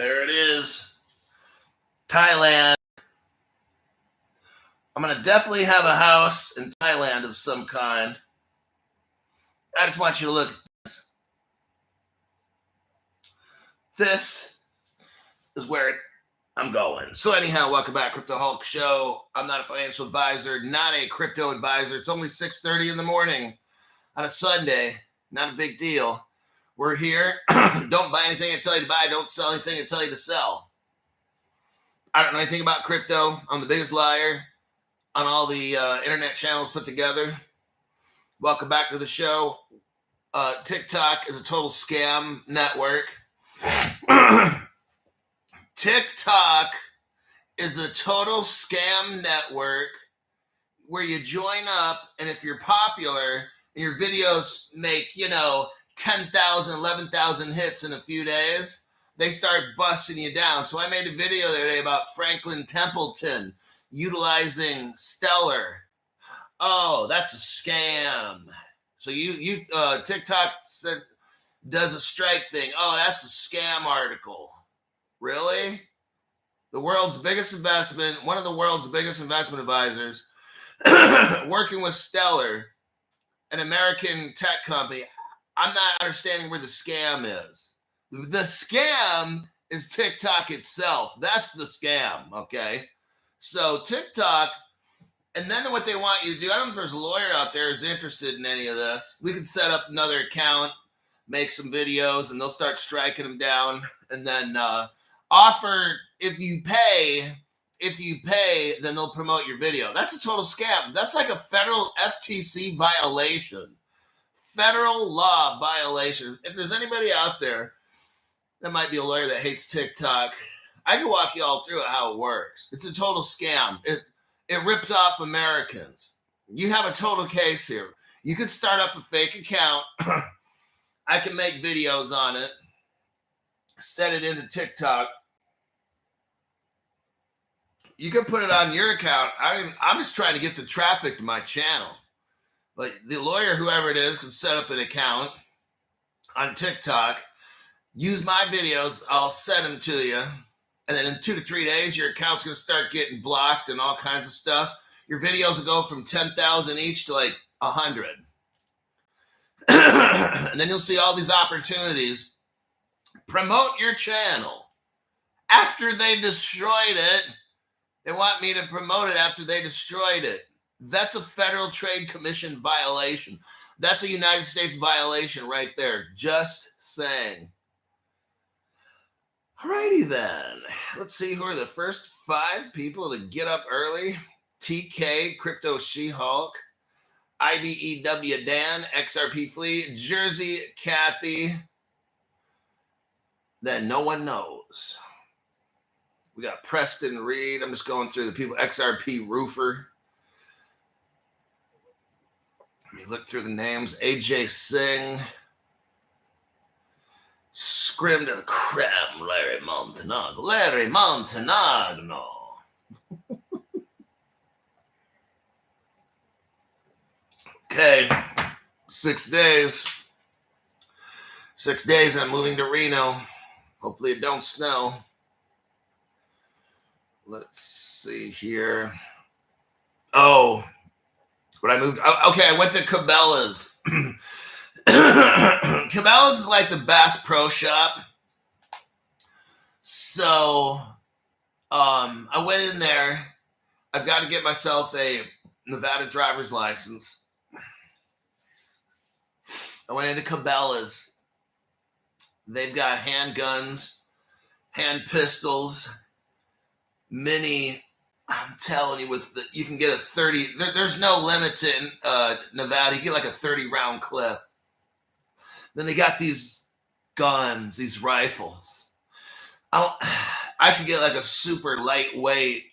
There it is. Thailand. I'm going to definitely have a house in Thailand of some kind. I just want you to look at this. This is where I'm going. So anyhow, welcome back, Crypto Hulk Show. I'm not a financial advisor, not a crypto advisor. It's only 6:30 in the morning on a Sunday. Not a big deal. We're here. Don't buy anything I tell you to buy. Don't sell anything I tell you to sell. I don't know anything about crypto. I'm the biggest liar on all the internet channels put together. Welcome back to the show. TikTok is a total scam network. TikTok is a total scam network where you join up, and if you're popular and your videos make, 10,000, 11,000 hits in a few days, they start busting you down. So I made a video the other day about Franklin Templeton utilizing Stellar. Oh, that's a scam. So TikTok does a strike thing. Oh, that's a scam article. Really? The world's biggest investment, one of the world's biggest investment advisors, working with Stellar, an American tech company. I'm not understanding where the scam is. The scam is TikTok itself. That's the scam, okay? So TikTok, and then what they want you to do, I don't know if there's a lawyer out there who's interested in any of this. We could set up another account, make some videos, and they'll start striking them down, and then offer, if you pay, then they'll promote your video. That's a total scam. That's like a federal FTC violation. Federal law violation. If there's anybody out there that might be a lawyer that hates TikTok, I can walk you all through it, how it works. It's a total scam. It rips off Americans. You have a total case here. You could start up a fake account. I can make videos on it, set it into TikTok. You can put it on your account. I'm just trying to get the traffic to my channel. Like the lawyer, whoever it is, can set up an account on TikTok, use my videos, I'll send them to you. And then in 2 to 3 days, your account's going to start getting blocked and all kinds of stuff. Your videos will go from 10,000 each to like 100. And then you'll see all these opportunities. Promote your channel. After they destroyed it, they want me to promote it after they destroyed it. That's a Federal Trade Commission violation. That's a United States violation right there. Just saying. Alrighty then. Let's see who are the first 5 people to get up early. TK, Crypto She-Hulk, IBEW Dan, XRP Flea, Jersey Kathy. Then no one knows. We got Preston Reed. I'm just going through the people. XRP Roofer. Let me look through the names. AJ Singh. Scrim to the creme. Larry Montenegro. Larry Montenegro. Okay. 6 days. 6 days. I'm moving to Reno. Hopefully it don't snow. Let's see here. Oh, when I moved. Okay, I went to Cabela's. Cabela's is like the Bass Pro Shop. So I went in there. I've got to get myself a Nevada driver's license. I went into Cabela's. They've got handguns, hand pistols, mini. I'm telling you, you can get a 30. There's no limit in Nevada. You get like a 30-round clip. Then they got these guns, these rifles. I could get like a super lightweight.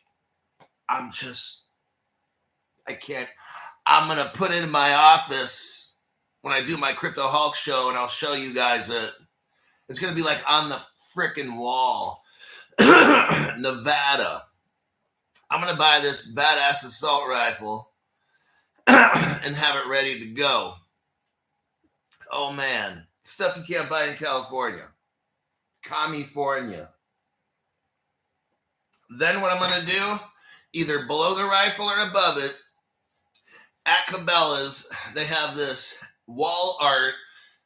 I can't. I'm going to put it in my office when I do my Crypto Hulk show, and I'll show you guys it. It's going to be like on the freaking wall. Nevada. I'm going to buy this badass assault rifle and have it ready to go. Oh, man. Stuff you can't buy in California. California. Then what I'm going to do, either below the rifle or above it, at Cabela's, they have this wall art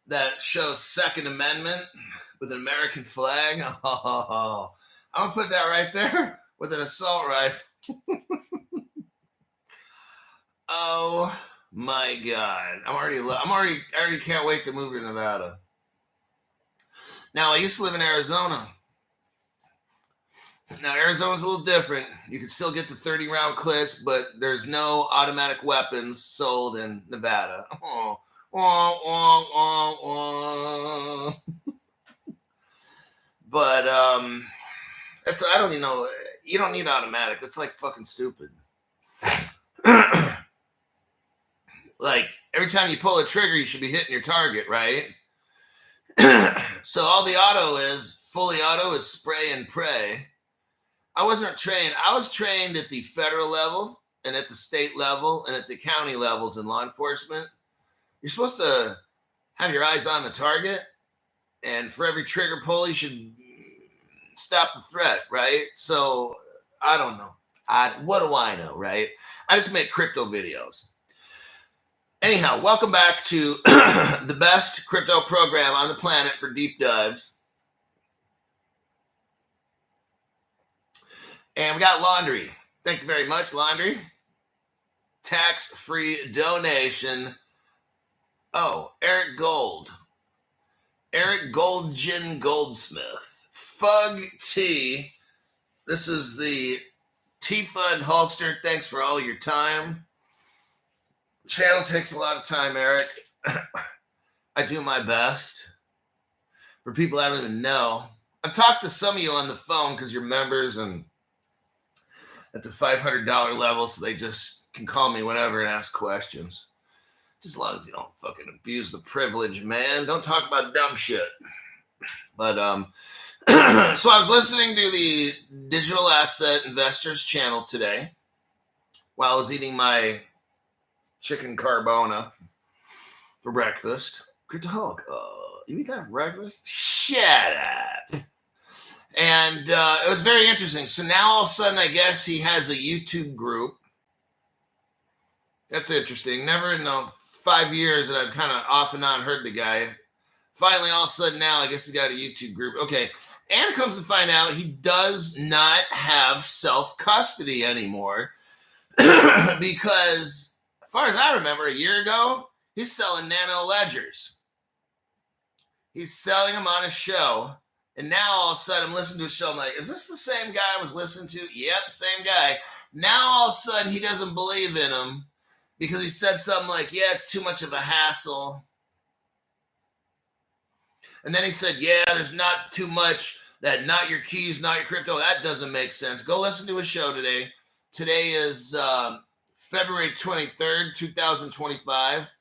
that shows Second Amendment with an American flag. Oh, I'm going to put that right there with an assault rifle. Oh my God. I already can't wait to move to Nevada. Now, I used to live in Arizona. Now, Arizona's a little different. You can still get the 30-round clips, but there's no automatic weapons sold in Nevada. Oh. But I don't even know. You don't need automatic. That's like fucking stupid. Like every time you pull a trigger, you should be hitting your target, right? So all the fully auto is spray and pray. I wasn't trained. I was trained at the federal level and at the state level and at the county levels in law enforcement. You're supposed to have your eyes on the target, and for every trigger pull, you should stop the threat, right? So I don't know. What do I know, right? I just make crypto videos. Anyhow, welcome back to the best crypto program on the planet for deep dives. And we got Laundry. Thank you very much, Laundry. Tax-free donation. Oh, Eric Gold. Eric Goldgen Goldsmith. Fug T. This is the T-Fund Hulkster. Thanks for all your time. The channel takes a lot of time, Eric. I do my best. For people I don't even know. I've talked to some of you on the phone because you're members and at the $500 level, so they just can call me whenever and ask questions. Just as long as you don't fucking abuse the privilege, man. Don't talk about dumb shit. But, so I was listening to the Digital Asset Investors channel today while I was eating my chicken carbona for breakfast. Good talk. You eat that for breakfast? Shut up. And it was very interesting. So now all of a sudden, I guess he has a YouTube group. That's interesting. Never in the 5 years that I've kind of off and on heard the guy. Finally, all of a sudden now, I guess he got a YouTube group. Okay. And it comes to find out he does not have self-custody anymore because, as far as I remember, a year ago, he's selling nano ledgers. He's selling them on a show. And now all of a sudden I'm listening to a show. I'm like, is this the same guy I was listening to? Yep, same guy. Now all of a sudden he doesn't believe in him because he said something like, yeah, it's too much of a hassle. And then he said, yeah, there's not too much that not your keys, not your crypto. That doesn't make sense. Go listen to a show today. Today is February 23rd, 2025.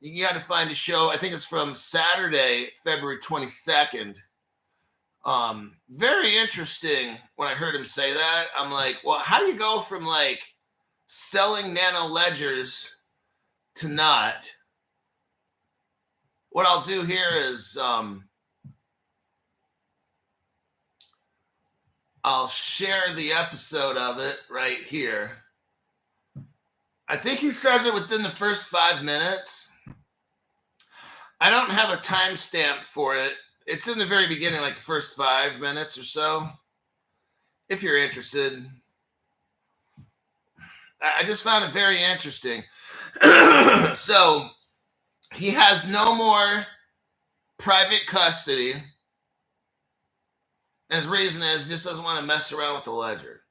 You got to find a show. I think it's from Saturday, February 22nd. Very interesting when I heard him say that. I'm like, well, how do you go from like selling nano ledgers to not? What I'll do here is I'll share the episode of it right here. I think he says it within the first 5 minutes. I don't have a timestamp for it. It's in the very beginning, like the first 5 minutes or so. If you're interested. I just found it very interesting. So he has no more private custody. And his reason is he just doesn't want to mess around with the ledger.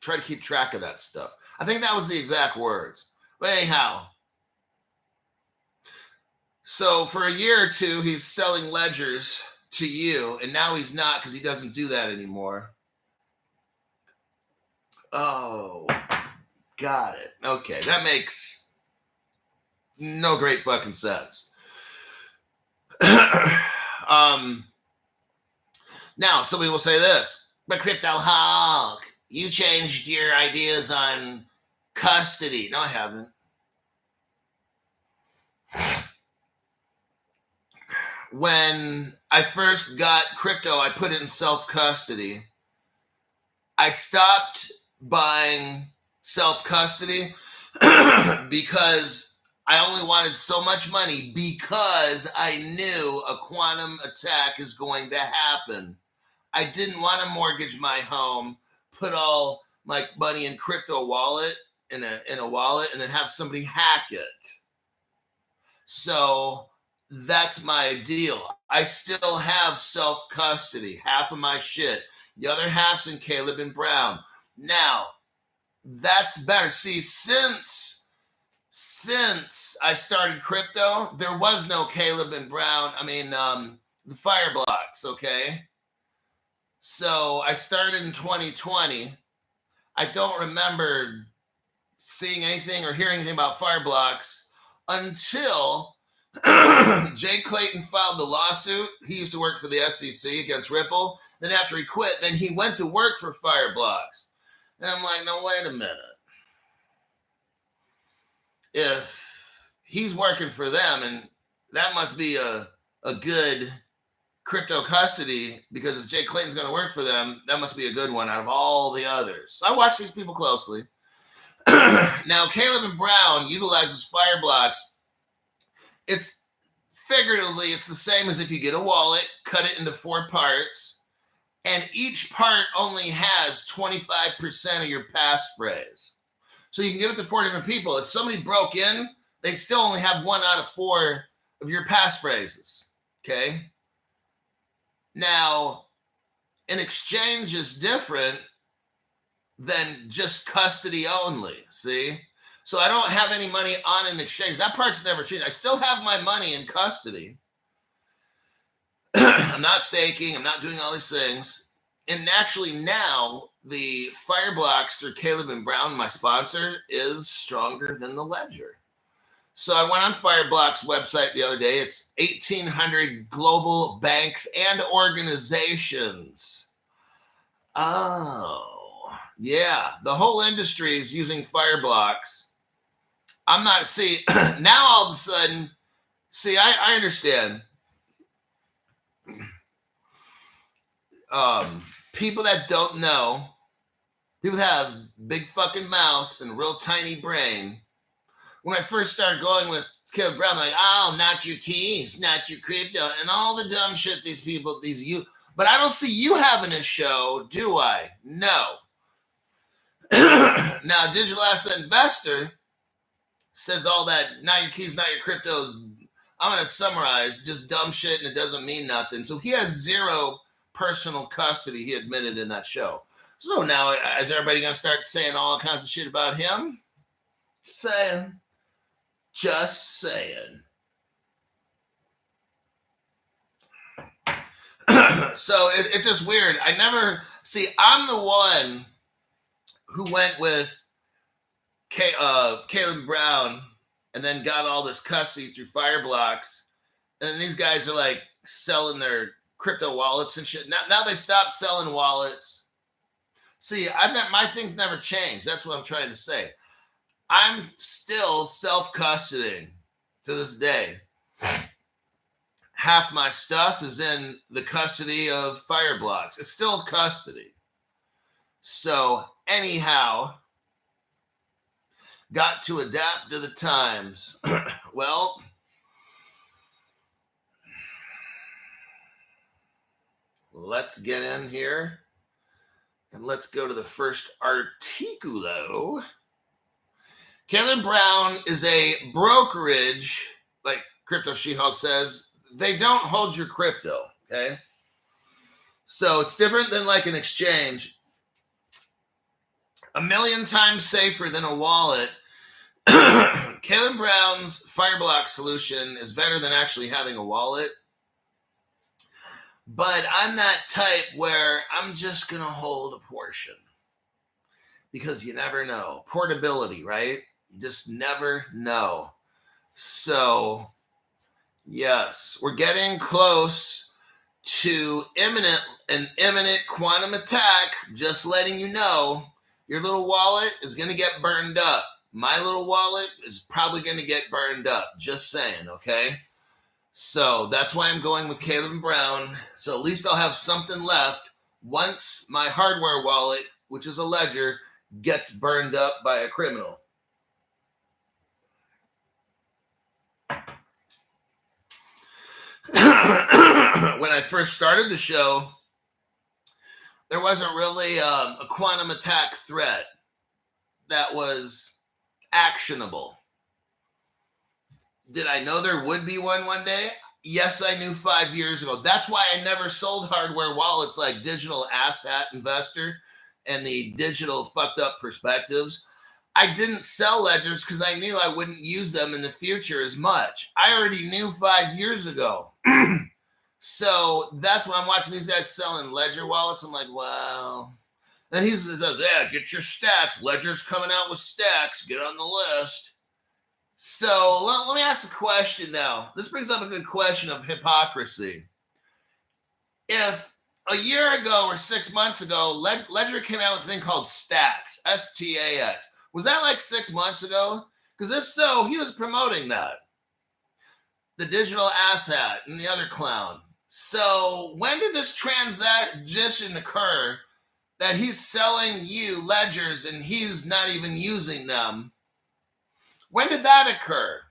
Try to keep track of that stuff. I think that was the exact words. But anyhow. So for a year or two, he's selling ledgers to you. And now he's not because he doesn't do that anymore. Oh, got it. Okay, that makes no great fucking sense. Now, somebody will say this, but Crypto Hawk, you changed your ideas on custody. No, I haven't. When I first got crypto, I put it in self-custody. I stopped buying self-custody because I only wanted so much money because I knew a quantum attack is going to happen. I didn't want to mortgage my home, put all my money in crypto wallet in a wallet, and then have somebody hack it. So that's my deal. I still have self-custody, half of my shit. The other half's in Caleb and Brown. Now, that's better. See, since I started crypto, there was no Caleb and Brown. I mean, the Fireblocks, okay? So I started in 2020. I don't remember seeing anything or hearing anything about Fireblocks until Jay Clayton filed the lawsuit. He used to work for the SEC against Ripple. Then after he quit, then he went to work for Fireblocks. And I'm like, no, wait a minute. If he's working for them, and that must be a good crypto custody, because if Jay Clayton's going to work for them, that must be a good one out of all the others. So I watch these people closely. Now, Caleb and Brown utilizes Fireblocks. It's figuratively, it's the same as if you get a wallet, cut it into 4 parts, and each part only has 25% of your passphrase. So you can give it to 4 different people. If somebody broke in, they'd still only have 1 out of 4 of your passphrases, okay? Now, an exchange is different than just custody only, see? So I don't have any money on an exchange. That part's never changed. I still have my money in custody. I'm not staking. I'm not doing all these things. And naturally now, the Fireblocks through Caleb and Brown, my sponsor, is stronger than the ledger. So I went on Fireblocks' website the other day. It's 1,800 global banks and organizations. Oh, yeah. The whole industry is using Fireblocks. I'm not, see, now all of a sudden, see, I understand. People that don't know, people that have big fucking mouths and real tiny brain. When I first started going with Caleb Brown, like, oh, not your keys, not your crypto, and all the dumb shit these people, but I don't see you having a show, do I? No. Now, Digital Asset Investor says all that, not your keys, not your cryptos. I'm going to summarize, just dumb shit, and it doesn't mean nothing. So he has 0 personal custody, he admitted in that show. So now, is everybody going to start saying all kinds of shit about him? Saying. Just saying. So it's just weird. I'm the one who went with Caleb Brown and then got all this custody through Fireblocks. And these guys are like selling their crypto wallets and shit. Now they stopped selling wallets. See, my things never changed. That's what I'm trying to say. I'm still self-custodying to this day. Half my stuff is in the custody of Fireblocks. It's still custody. So anyhow, got to adapt to the times. Well, let's get in here and let's go to the first articulo. Caleb Brown is a brokerage, like Crypto She-Hulk says. They don't hold your crypto, okay? So it's different than like an exchange. 1,000,000 times safer than a wallet. Caleb Brown's Fireblock solution is better than actually having a wallet. But I'm that type where I'm just going to hold a portion. Because you never know. Portability, right? You just never know. So, yes, we're getting close to an imminent quantum attack. Just letting you know, your little wallet is going to get burned up. My little wallet is probably going to get burned up. Just saying, okay? So that's why I'm going with Caleb Brown. So at least I'll have something left once my hardware wallet, which is a ledger, gets burned up by a criminal. When I first started the show, there wasn't really a quantum attack threat that was actionable. Did I know there would be one day? Yes, I knew 5 years ago. That's why I never sold hardware wallets like Digital Asshat Investor and the digital fucked up perspectives. I didn't sell ledgers because I knew I wouldn't use them in the future as much. I already knew 5 years ago. So that's when I'm watching these guys selling ledger wallets. I'm like, wow. Then he says, yeah, get your stacks. Ledger's coming out with stacks. Get on the list. So let me ask a question now. This brings up a good question of hypocrisy. If a year ago or 6 months ago, Ledger came out with a thing called Stacks, S-T-A-X. Was that like 6 months ago? Because if so, he was promoting that. The Digital Asshat and the other clown. So when did this transition occur that he's selling you ledgers and he's not even using them? When did that occur?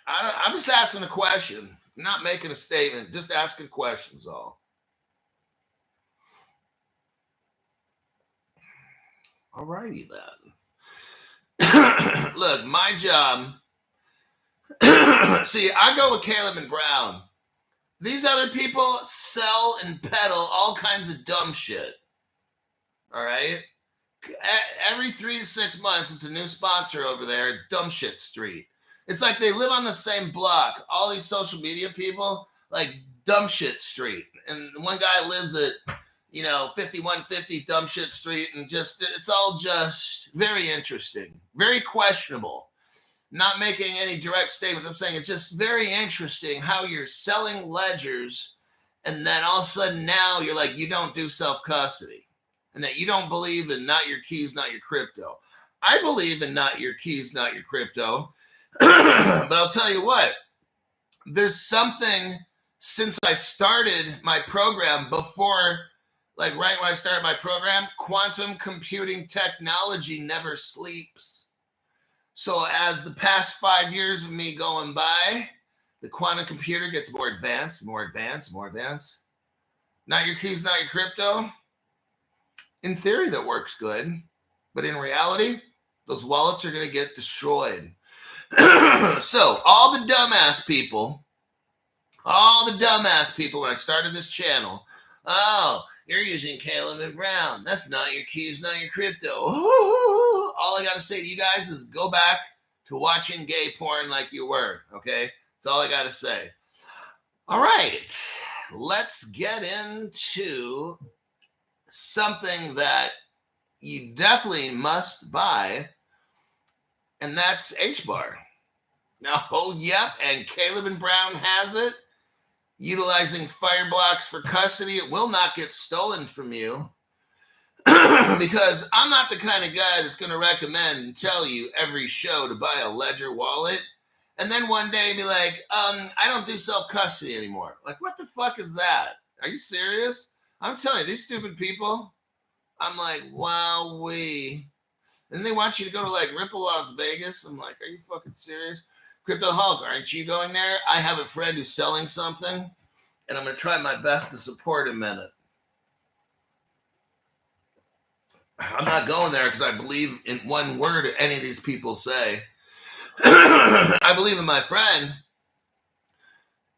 I'm just asking a question, not making a statement, just asking questions all. All righty then. Look, my job, see, I go with Caleb and Brown. These other people sell and peddle all kinds of dumb shit. All right? Every 3 to 6 months, it's a new sponsor over there, Dumb Shit Street. It's like they live on the same block. All these social media people, like Dumb Shit Street. And one guy lives at, 5150 Dumb Shit Street. And it's all just very interesting, very questionable. Not making any direct statements. I'm saying it's just very interesting how you're selling ledgers. And then all of a sudden now you're like, you don't do self-custody. And that you don't believe in not your keys, not your crypto. I believe in not your keys, not your crypto. But I'll tell you what, there's something since I started my program before, like right when I started my program, quantum computing technology never sleeps. So as the past 5 years of me going by, the quantum computer gets more advanced, more advanced, more advanced. Not your keys, not your crypto. In theory, that works good. But in reality, those wallets are going to get destroyed. So all the dumbass people, when I started this channel, oh, you're using Caleb and Brown. That's not your keys, not your crypto. Ooh. All I got to say to you guys is go back to watching gay porn like you were, okay? That's all I got to say. All right, let's get into something that you definitely must buy, and that's HBAR. Now, yep, and Caleb and Brown has it. Utilizing fire blocks for custody, it will not get stolen from you. Because I'm not the kind of guy that's going to recommend and tell you every show to buy a Ledger wallet, and then one day be like, I don't do self-custody anymore. Like, what the fuck is that? Are you serious? I'm telling you, these stupid people, I'm like, wowee. And they want you to go to like Ripple Las Vegas. I'm like, are you fucking serious? Crypto Hulk, aren't you going there? I have a friend who's selling something, and I'm going to try my best to support him in it. I'm not going there because I believe in one word any of these people say. I believe in my friend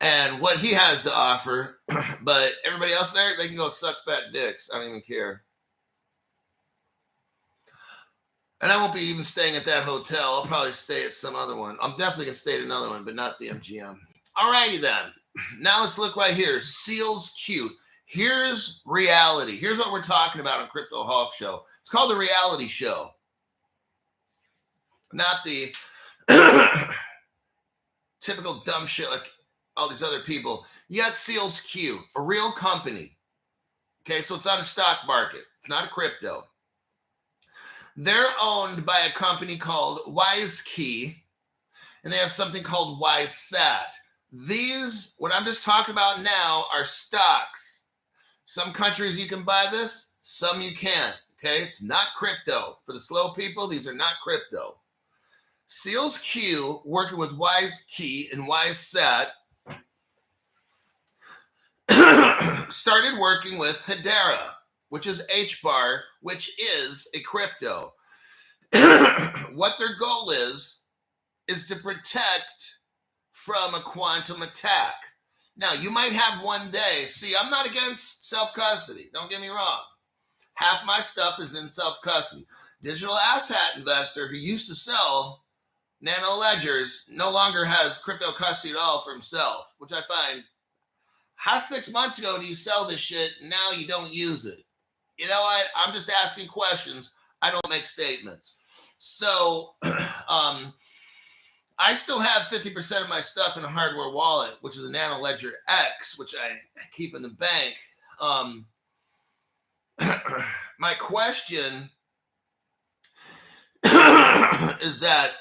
and what he has to offer, but everybody else there, they can go suck fat dicks. I don't even care. And I won't be even staying at that hotel. I'll probably stay at some other one. I'm definitely going to stay at another one, but not the MGM. All righty then. Now let's look right here. Seals Q. Here's reality. Here's what we're talking about on Crypto Hawk Show. It's called the reality show. Not the typical dumb shit like all these other people. You got Seals Q, a real company. Okay, so it's not a stock market. It's not a crypto. They're owned by a company called WiseKey, and they have something called WiseSat. These, what I'm just talking about now, are stocks. Some countries you can buy this, Some you can't. Okay, it's not crypto. For the slow people, these are not crypto. Seals Q, working with Wise Key and Wise Sat, started working with Hedera, which is HBAR, which is a crypto. What their goal is to protect from a quantum attack. Now, you might have one day. See, I'm not against self-custody. Don't get me wrong. Half my stuff is in self-custody. Digital asshat investor who used to sell nano ledgers no longer has crypto custody at all for himself, which I find, how 6 months ago do you sell this shit and now you don't use it? You know what? I'm just asking questions. I don't make statements. So I still have 50% of my stuff in a hardware wallet, which is a Nano Ledger X, which I keep in the bank. My question is that,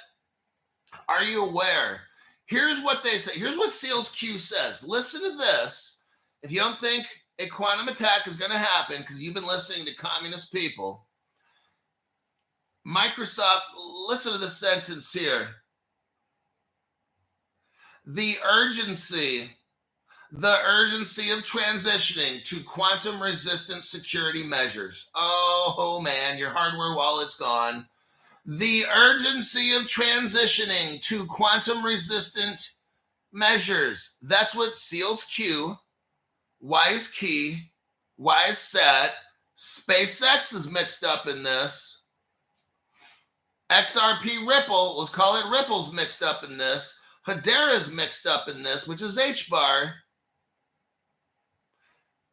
are you aware? Here's what they say. Here's what Seals Q says. Listen to this. If you don't think a quantum attack is going to happen because you've been listening to communist people, Microsoft, listen to this sentence here. The urgency of transitioning to quantum resistant security measures. Oh man, your hardware wallet's gone. The urgency of transitioning to quantum resistant measures. That's what Seals Q, Wise Key, Wise Sat, SpaceX is mixed up in this. XRP Ripple, let's call it Ripple's mixed up in this. Hedera's mixed up in this, which is HBAR.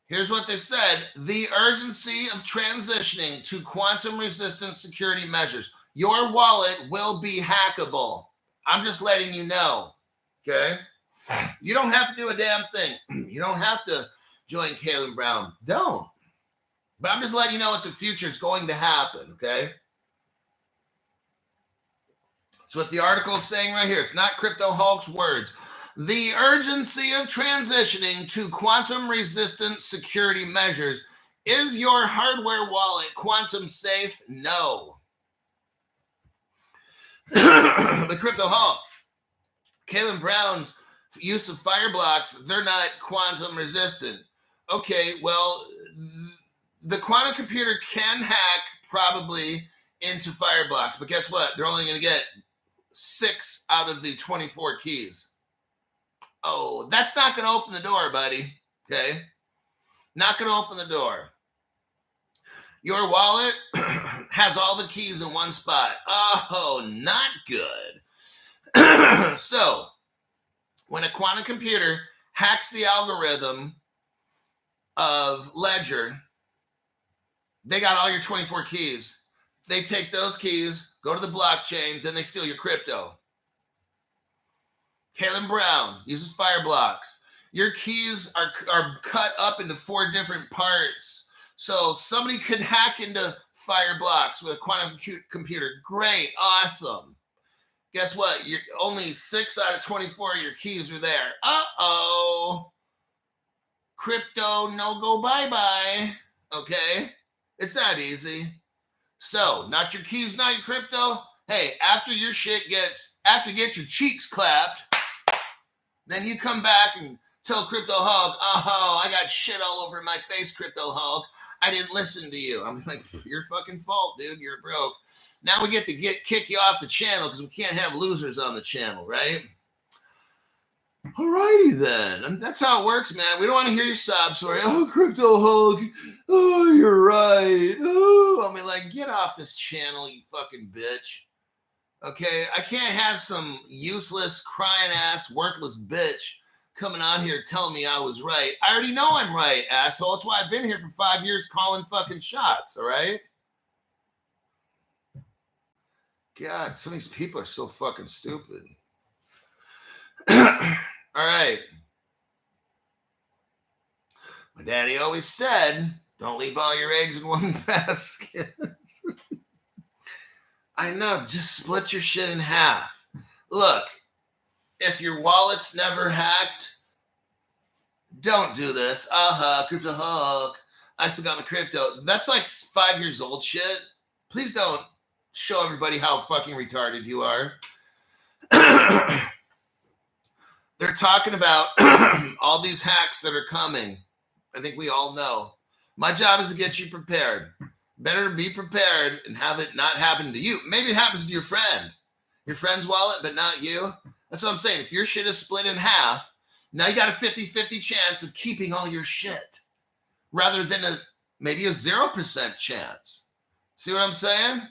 Here's what they said. The urgency of transitioning to quantum resistant security measures. Your wallet will be hackable. I'm just letting you know, okay? You don't have to do a damn thing. You don't have to join Caleb Brown. Don't. But I'm just letting you know what the future is going to happen, okay? That's what the article is saying right here. It's not Crypto Hulk's words. The urgency of transitioning to quantum-resistant security measures. Is your hardware wallet quantum safe? No. The Crypto Hulk. Caleb Brown's use of Fireblocks, they're not quantum resistant. Okay, well, the quantum computer can hack probably into Fireblocks, but guess what? They're only going to get 6 out of the 24 keys. Oh, that's not going to open the door, buddy. Okay? Not going to open the door. Your wallet has all the keys in one spot. Oh, not good. So, when a quantum computer hacks the algorithm of Ledger, they got all your 24 keys. They take those keys, go to the blockchain, then they steal your crypto. Caleb Brown uses Fireblocks. Your keys are cut up into 4 different parts. So somebody could hack into Fireblocks with a quantum computer. Great, awesome. Guess what? You're only 6 out of 24 of your keys are there. Uh-oh. Crypto, no go bye-bye. Okay? It's that easy. So, not your keys, not your crypto. Hey, after you get your cheeks clapped, then you come back and tell Crypto Hulk, oh, I got shit all over my face, Crypto Hulk. I didn't listen to you. I'm like, your fucking fault, dude. You're broke. Now we get to kick you off the channel because we can't have losers on the channel, right? Alrighty then. And that's how it works, man. We don't want to hear your sob story. Oh, Crypto Hulk. Oh, you're right. Oh, I mean, like, get off this channel, you fucking bitch. Okay? I can't have some useless, crying ass, worthless bitch coming on here telling me I was right. I already know I'm right, asshole. That's why I've been here for 5 years calling fucking shots, all right? God, some of these people are so fucking stupid. All right. My daddy always said, don't leave all your eggs in one basket. I know, just split your shit in half. Look, if your wallet's never hacked, don't do this. Crypto Hulk. I still got my crypto. That's like 5 years old shit. Please don't show everybody how fucking retarded you are. They're talking about all these hacks that are coming. I think we all know. My job is to get you prepared. Better be prepared and have it not happen to you. Maybe it happens to your friend's wallet, but not you. That's what I'm saying. If your shit is split in half, now you got a 50-50 chance of keeping all your shit rather than maybe a 0% chance. See what I'm saying?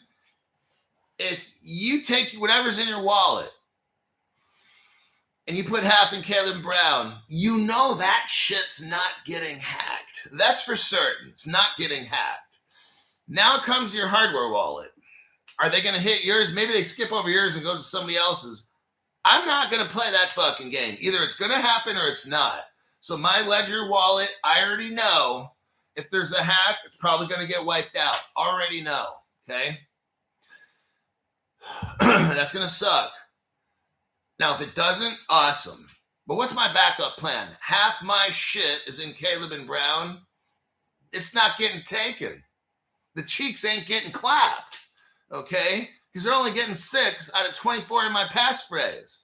If you take whatever's in your wallet and you put half in Caleb Brown, you know that shit's not getting hacked. That's for certain. It's not getting hacked. Now comes your hardware wallet. Are they going to hit yours? Maybe they skip over yours and go to somebody else's. I'm not going to play that fucking game. Either it's going to happen or it's not. So my Ledger wallet, I already know if there's a hack, it's probably going to get wiped out. Already know. Okay? That's going to suck. Now, if it doesn't, awesome. But what's my backup plan? Half my shit is in Caleb and Brown. It's not getting taken. The cheeks ain't getting clapped. Okay? Because they're only getting 6 out of 24 in my passphrase.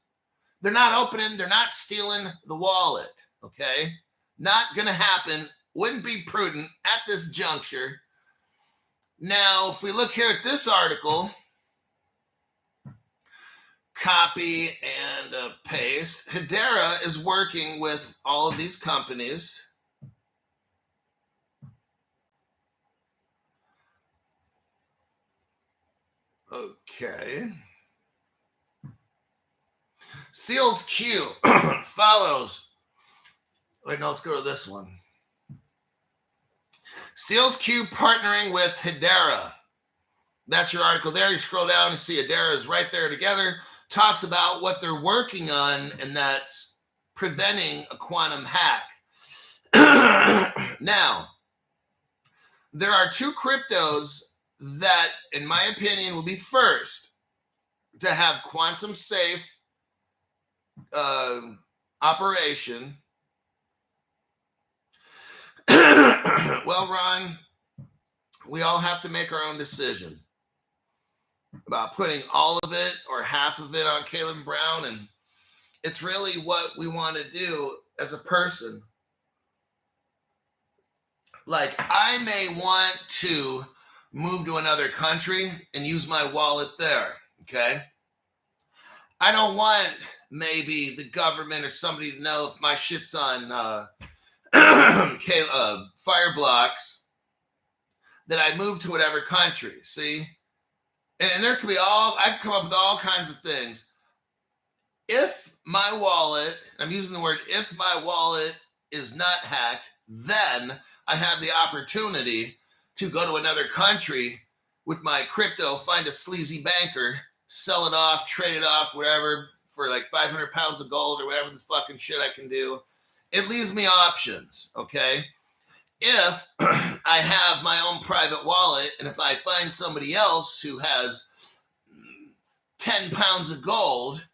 They're not opening, they're not stealing the wallet. Okay? Not going to happen. Wouldn't be prudent at this juncture. Now, if we look here at this article, copy and paste. Hedera is working with all of these companies. Okay. Seals Q follows. Wait, no, let's go to this one. Seals Q partnering with Hedera. That's your article there. You scroll down and see Hedera is right there together. Talks about what they're working on, and that's preventing a quantum hack. Now, there are 2 cryptos that, in my opinion, will be first to have quantum safe operation. Well, Ron, we all have to make our own decision about putting all of it or half of it on Caleb Brown, and it's really what we want to do as a person. Like, I may want to move to another country and use my wallet there, okay? I don't want maybe the government or somebody to know if my shit's on Fireblocks that I move to whatever country, see? And there could be I could come up with all kinds of things. If my wallet, I'm using the word, if my wallet is not hacked, then I have the opportunity to go to another country with my crypto, find a sleazy banker, sell it off, trade it off, whatever, for like 500 pounds of gold or whatever this fucking shit I can do. It leaves me options, okay? If I have my own private wallet, and if I find somebody else who has 10 pounds of gold,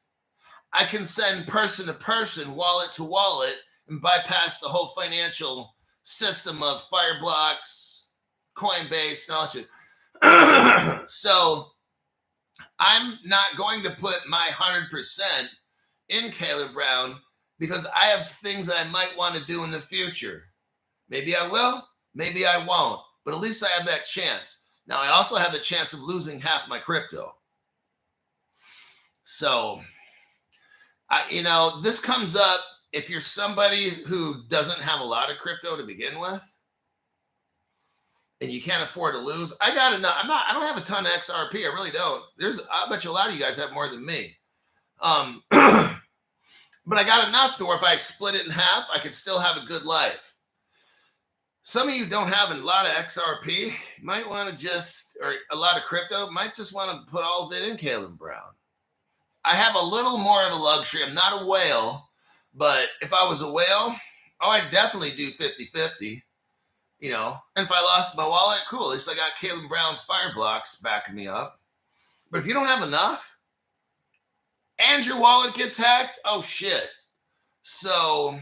I can send person to person, wallet to wallet, and bypass the whole financial system of Fireblocks, Coinbase, and all that shit. So I'm not going to put my 100% in Caleb Brown because I have things that I might want to do in the future. Maybe I will, maybe I won't, but at least I have that chance. Now, I also have the chance of losing half my crypto. So, this comes up if you're somebody who doesn't have a lot of crypto to begin with, and you can't afford to lose. I got enough. I don't have a ton of XRP. I really don't. I bet you a lot of you guys have more than me. But I got enough to where if I split it in half, I could still have a good life. Some of you don't have a lot of XRP, might want to or a lot of crypto, might just want to put all of it in Caleb Brown. I have a little more of a luxury. I'm not a whale, but if I was a whale, I'd definitely do 50-50, And if I lost my wallet, cool. At least I got Caleb Brown's Fireblocks backing me up. But if you don't have enough and your wallet gets hacked, oh shit. So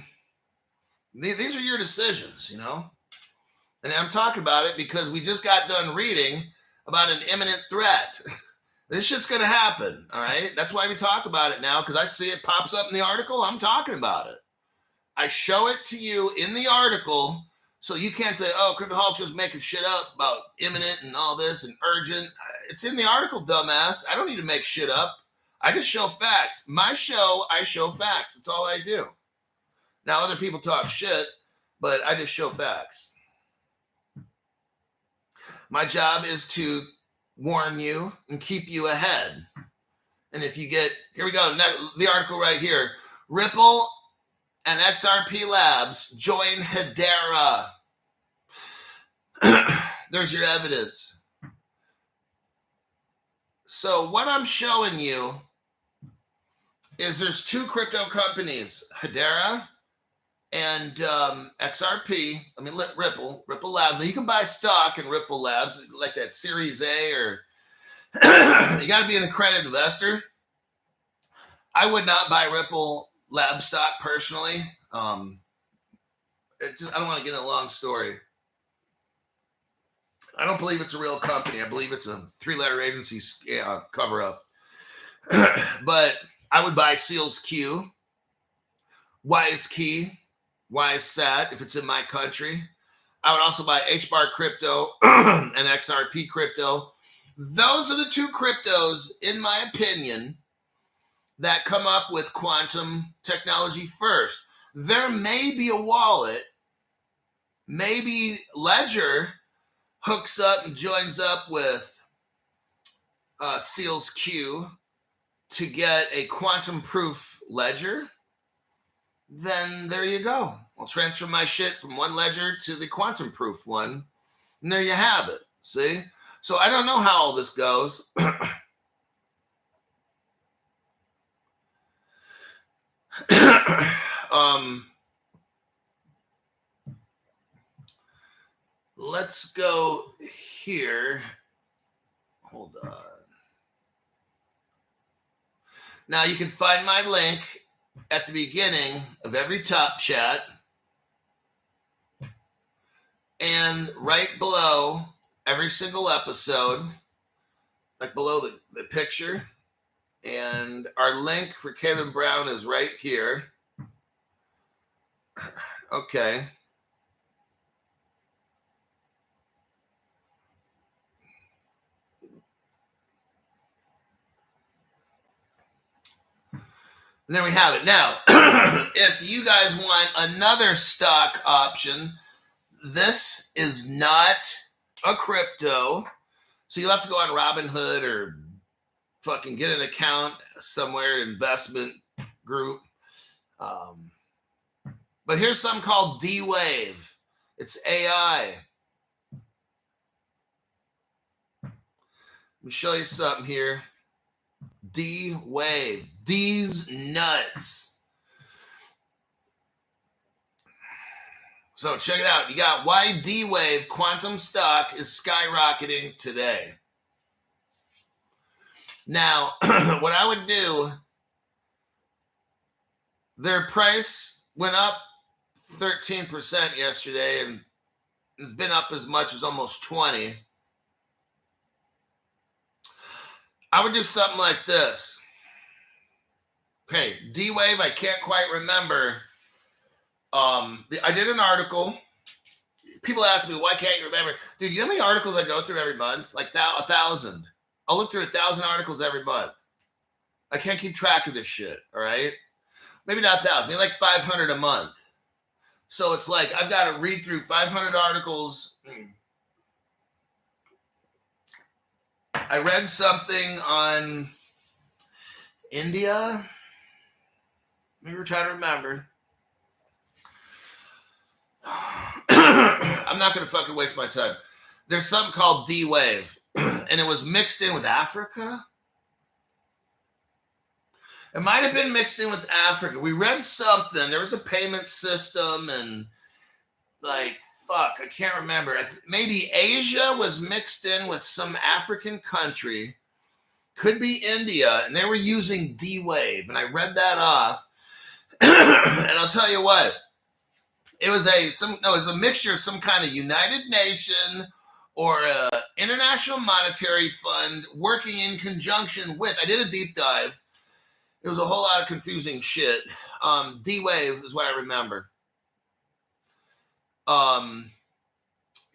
these are your decisions, And I'm talking about it because we just got done reading about an imminent threat. This shit's going to happen, all right? That's why we talk about it now, because I see it pops up in the article. I'm talking about it. I show it to you in the article, so you can't say, oh, Cryptoholics just making shit up about imminent and all this and urgent. It's in the article, dumbass. I don't need to make shit up. I just show facts. My show, I show facts. That's all I do. Now, other people talk shit, but I just show facts. My job is to warn you and keep you ahead. And if you get, here we go, the article right here. Ripple and XRP Labs join Hedera. There's your evidence. So what I'm showing you is there's two crypto companies, Hedera and XRP. I mean, Ripple Labs. You can buy stock in Ripple Labs, like that Series A, or you got to be an accredited investor. I would not buy Ripple Lab stock personally. I don't want to get in a long story. I don't believe it's a real company. I believe it's a 3-letter agency cover up. But I would buy Seals Q, Wise Key, Wise Sat if it's in my country. I would also buy HBAR crypto and XRP crypto. Those are the two cryptos, in my opinion, that come up with quantum technology first. There may be a wallet, maybe Ledger hooks up and joins up with Seals Q to get a quantum proof ledger. Then there you go. I'll transfer my shit from one ledger to the quantum proof one. And there you have it. See? So I don't know how all this goes. Let's go here. Hold on. Now you can find my link at the beginning of every Top Chat and right below every single episode, like below the picture. And our link for Caleb Brown is right here. Okay. And there we have it. Now, if you guys want another stock option, this is not a crypto. So you'll have to go on Robinhood or fucking get an account somewhere, investment group. But here's something called D-Wave. It's AI. Let me show you something here. D-Wave. D's nuts. So check it out. You got why D-Wave quantum stock is skyrocketing today. Now, what I would do, their price went up 13% yesterday, and it's been up as much as almost 20%. I would do something like this. Okay, D-Wave, I can't quite remember. I did an article. People ask me, why can't you remember? Dude, you know how many articles I go through every month? Like 1,000. I'll look through 1,000 articles every month. I can't keep track of this shit, all right? Maybe not 1,000, maybe like 500 a month. So it's like I've got to read through 500 articles. I read something on India. Maybe we're trying to remember. I'm not going to fucking waste my time. There's something called D-Wave, and it was mixed in with Africa. It might have been mixed in with Africa. We read something. There was a payment system and like, fuck, I can't remember. Maybe Asia was mixed in with some African country. Could be India. And they were using D-Wave. And I read that off. And I'll tell you what. It was it was a mixture of some kind of United Nation or a International Monetary Fund working in conjunction with. I did a deep dive. It was a whole lot of confusing shit. D-Wave is what I remember.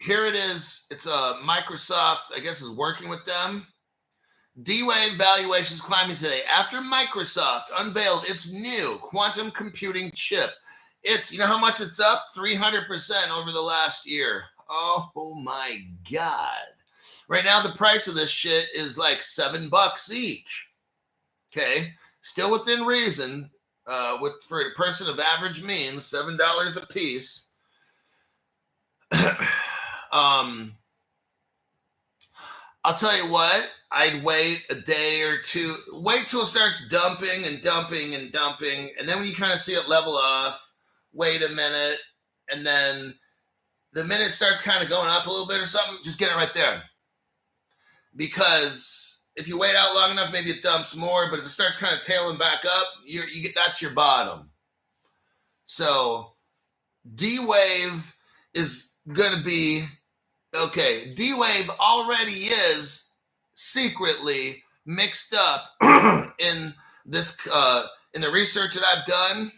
Here it is. It's Microsoft, I guess, is working with them. D-Wave valuations climbing today after Microsoft unveiled its new quantum computing chip. It's, you know how much it's up? 300% over the last year. Oh my God. Right now, the price of this shit is like $7 each. Okay. Still within reason. For a person of average means, $7 a piece. I'll tell you what, I'd wait a day or two, wait till it starts dumping and dumping and dumping. And then when you kind of see it level off, wait a minute. And then the minute it starts kind of going up a little bit or something, just get it right there. Because if you wait out long enough, maybe it dumps more. But if it starts kind of tailing back up, you get that's your bottom. So D-Wave is going to be, okay, D-Wave already is secretly mixed up in this, in the research that I've done.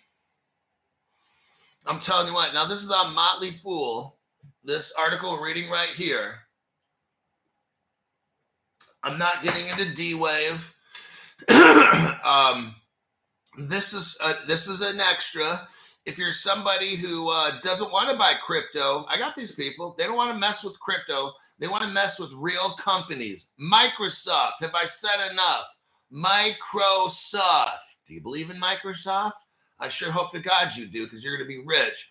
I'm telling you what, now this is on Motley Fool, this article I'm reading right here. I'm not getting into D-Wave. This is an extra. If you're somebody who doesn't want to buy crypto, I got these people. They don't want to mess with crypto. They want to mess with real companies. Microsoft. Have I said enough? Microsoft. Do you believe in Microsoft? I sure hope to God you do, because you're going to be rich.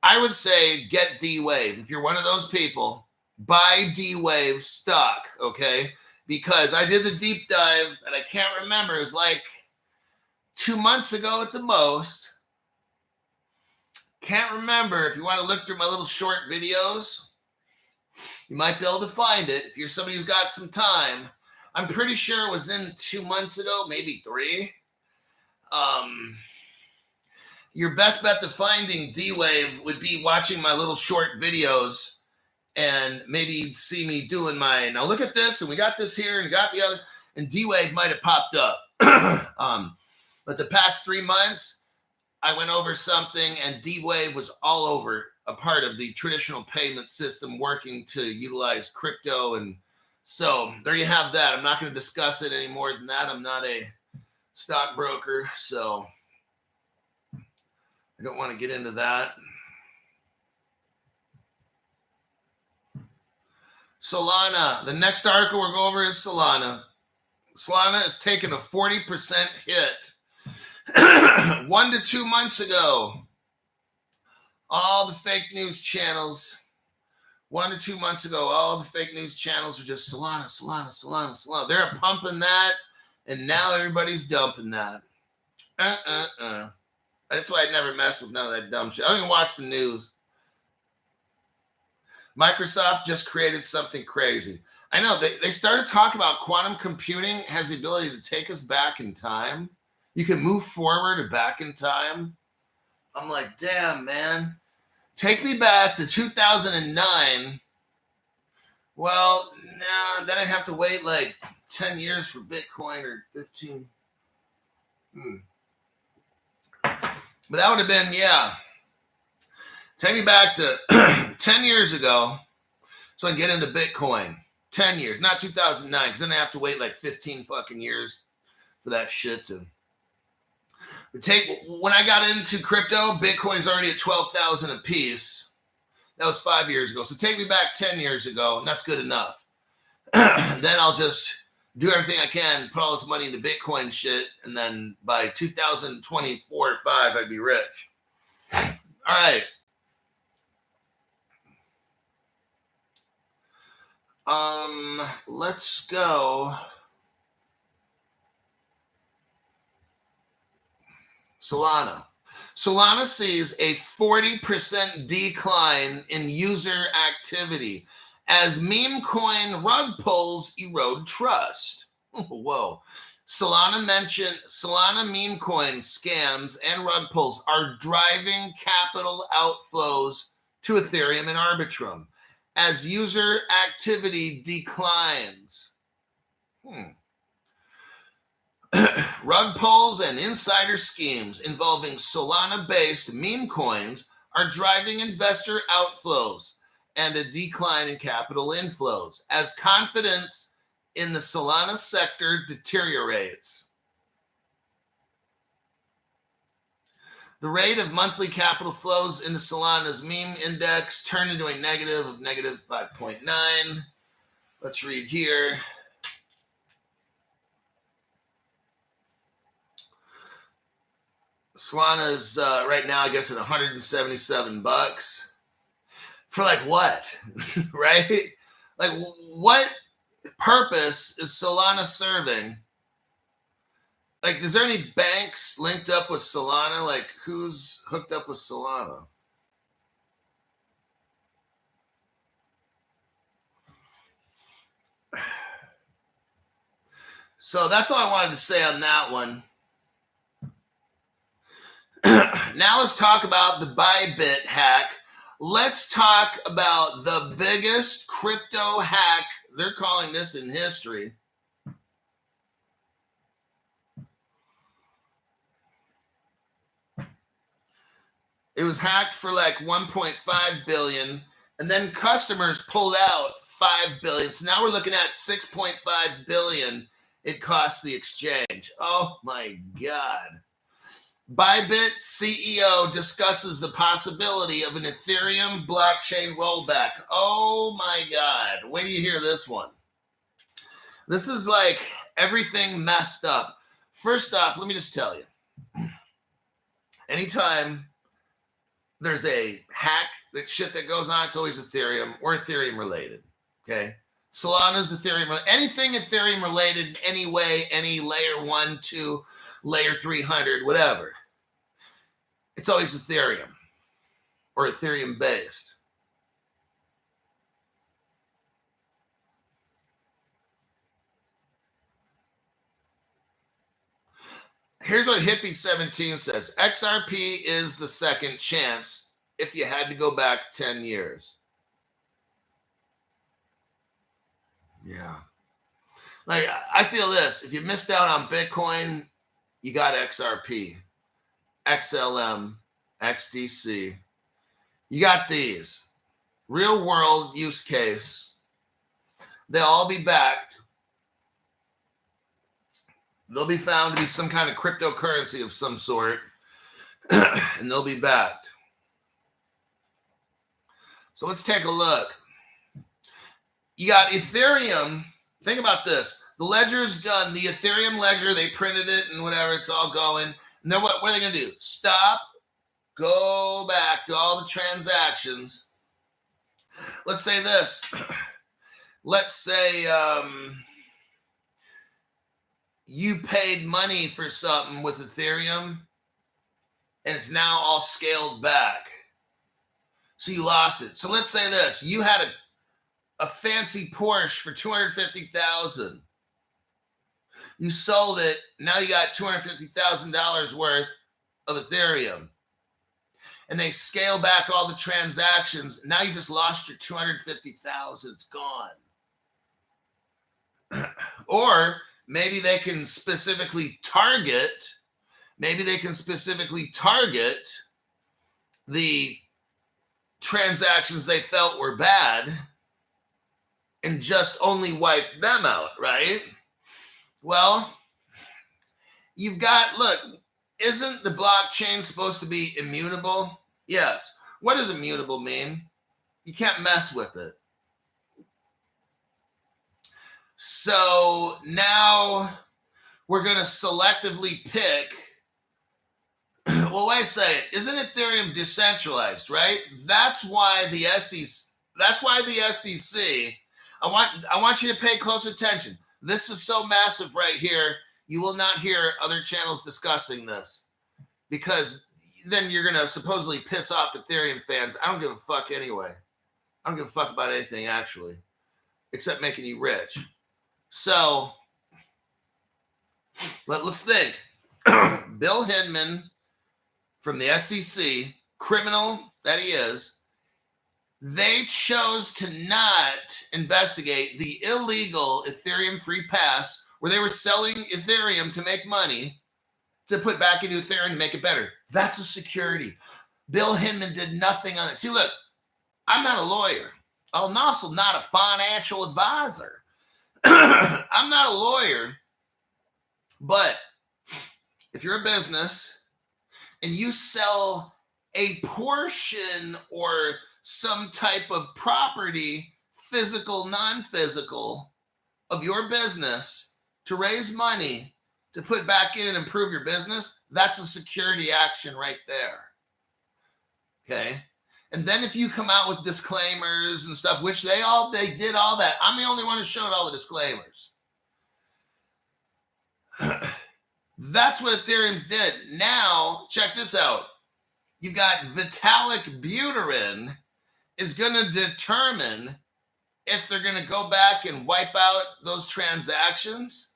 I would say get D-Wave. If you're one of those people, buy D-Wave stock, okay? Because I did the deep dive, and I can't remember. It was like 2 months ago at the most. Can't remember. If you want to look through my little short videos, you might be able to find it. If you're somebody who's got some time. I'm pretty sure it was in 2 months ago, maybe 3. Your best bet to finding D-Wave would be watching my little short videos, and maybe you'd see me doing my, now look at this, and we got this here, and got the other, and D-Wave might have popped up. But the past 3 months, I went over something, and D-Wave was all over a part of the traditional payment system working to utilize crypto. And so there you have that. I'm not going to discuss it any more than that. I'm not a stockbroker, so I don't want to get into that. Solana. The next article we're going over is Solana. Solana has taken a 40% hit. 1 to 2 months ago, all the fake news channels, 1 to 2 months ago, all the fake news channels are just Solana, Solana, Solana, Solana. They're pumping that, and now everybody's dumping that. That's why I never mess with none of that dumb shit. I don't even watch the news. Microsoft just created something crazy. I know, they started talking about quantum computing has the ability to take us back in time. You can move forward or back in time. I'm like, damn, man. Take me back to 2009. Well, no, then I'd have to wait like 10 years for Bitcoin, or 15. But that would have been, yeah. Take me back to 10 years ago so I can get into Bitcoin. 10 years, not 2009, because then I have to wait like 15 fucking years for that shit to... When I got into crypto, Bitcoin's already at 12,000 a piece. That was 5 years ago. So take me back 10 years ago, and that's good enough. Then I'll just do everything I can, put all this money into Bitcoin shit, and then by 2024 or 5, I'd be rich. All right. Let's go. Solana. Solana sees a 40% decline in user activity as meme coin rug pulls erode trust. Whoa. Solana meme coin scams and rug pulls are driving capital outflows to Ethereum and Arbitrum as user activity declines. Rug pulls and insider schemes involving Solana-based meme coins are driving investor outflows and a decline in capital inflows as confidence in the Solana sector deteriorates. The rate of monthly capital flows into Solana's meme index turned into a negative of negative 5.9. Let's read here. Solana is right now, I guess, at $177 for like what, right? Like what purpose is Solana serving? Like, is there any banks linked up with Solana? Like, who's hooked up with Solana? So that's all I wanted to say on that one. Now let's talk about the Bybit hack. Let's talk about the biggest crypto hack. They're calling this in history. It was hacked for like 1.5 billion, and then customers pulled out 5 billion. So now we're looking at 6.5 billion it cost the exchange. Oh my God. Bybit CEO discusses the possibility of an Ethereum blockchain rollback. Oh my God. Wait till you hear this one. This is like everything messed up. First off, let me just tell you. Anytime there's a hack, that shit that goes on, it's always Ethereum or Ethereum related. Okay. Solana's Ethereum, anything Ethereum related, any way, any layer 1, 2, layer 300, whatever. It's always Ethereum or Ethereum based. Here's what Hippie17 says. XRP is the second chance if you had to go back 10 years. Yeah. Like, I feel this. If you missed out on Bitcoin, you got XRP, XLM, XDC. You got these. Real world use case. They'll all be backed. They'll be found to be some kind of cryptocurrency of some sort, and they'll be backed. So let's take a look. You got Ethereum. Think about this. The ledger is done. The Ethereum ledger, they printed it and whatever. It's all going. And then what are they going to do? Stop, go back to all the transactions. Let's say this. Let's say you paid money for something with Ethereum, and it's now all scaled back. So you lost it. So let's say this. You had a fancy Porsche for $250,000. You sold it. Now you got $250,000 worth of Ethereum. And they scale back all the transactions. Now you just lost your $250,000. It's gone. Or maybe they can specifically target the transactions they felt were bad and just only wipe them out, right? Well, you've got, look, isn't the blockchain supposed to be immutable? Yes. What does immutable mean? You can't mess with it. So now we're going to selectively pick. Well, wait a second. Isn't Ethereum decentralized, right? That's why the SEC. I want you to pay close attention. This is so massive right here. You will not hear other channels discussing this because then you're going to supposedly piss off Ethereum fans. I don't give a fuck anyway. I don't give a fuck about anything actually, except making you rich. So Let's think. Bill Hinman from the SEC, criminal that he is, they chose to not investigate the illegal Ethereum free pass where they were selling Ethereum to make money to put back into Ethereum to make it better. That's a security. Bill Hinman did nothing on it. See, look, I'm not a lawyer. I'm also not a financial advisor. I'm not a lawyer, but if you're a business and you sell a portion or some type of property, physical, non-physical, of your business to raise money to put back in and improve your business, that's a security action right there. Okay? And then if you come out with disclaimers and stuff, which they did all that. I'm the only one who showed all the disclaimers. That's what Ethereum did. Now, check this out. You've got Vitalik Buterin is going to determine if they're going to go back and wipe out those transactions.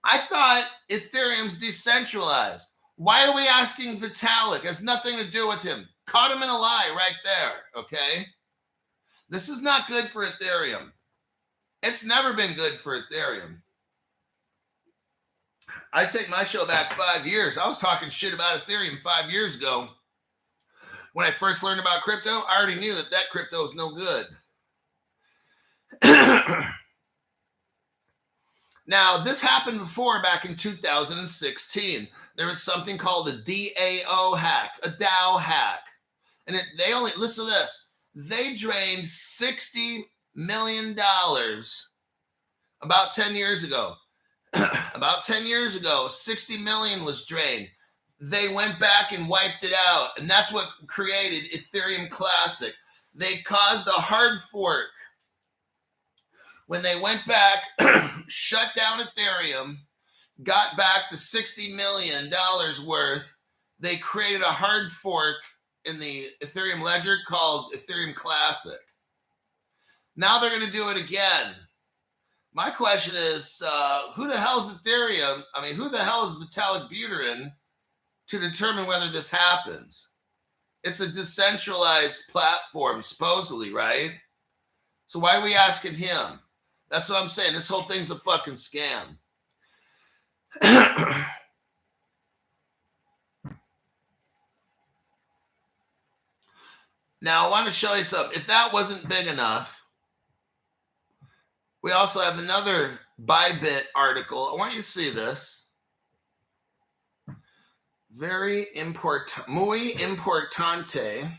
I thought Ethereum's decentralized. Why are we asking Vitalik? It has nothing to do with him. Caught him in a lie right there, okay? This is not good for Ethereum. It's never been good for Ethereum. I take my show back 5 years. I was talking shit about Ethereum 5 years ago. When I first learned about crypto, I already knew that crypto was no good. Now, this happened before back in 2016. There was something called a DAO hack, a DAO hack. And they only, listen to this, they drained $60 million about 10 years ago. About 10 years ago, 60 million was drained. They went back and wiped it out. And that's what created Ethereum Classic. They caused a hard fork. When they went back, shut down Ethereum, got back the $60 million worth, they created a hard fork in the Ethereum ledger called Ethereum Classic. Now they're going to do it again. My question is, who the hell is Ethereum? I mean, who the hell is Vitalik Buterin to determine whether this happens? It's a decentralized platform, supposedly, right? So why are we asking him? That's what I'm saying. This whole thing's a fucking scam. Now, I want to show you something. If that wasn't big enough, we also have another Bybit article. I want you to see this. Very important, muy importante.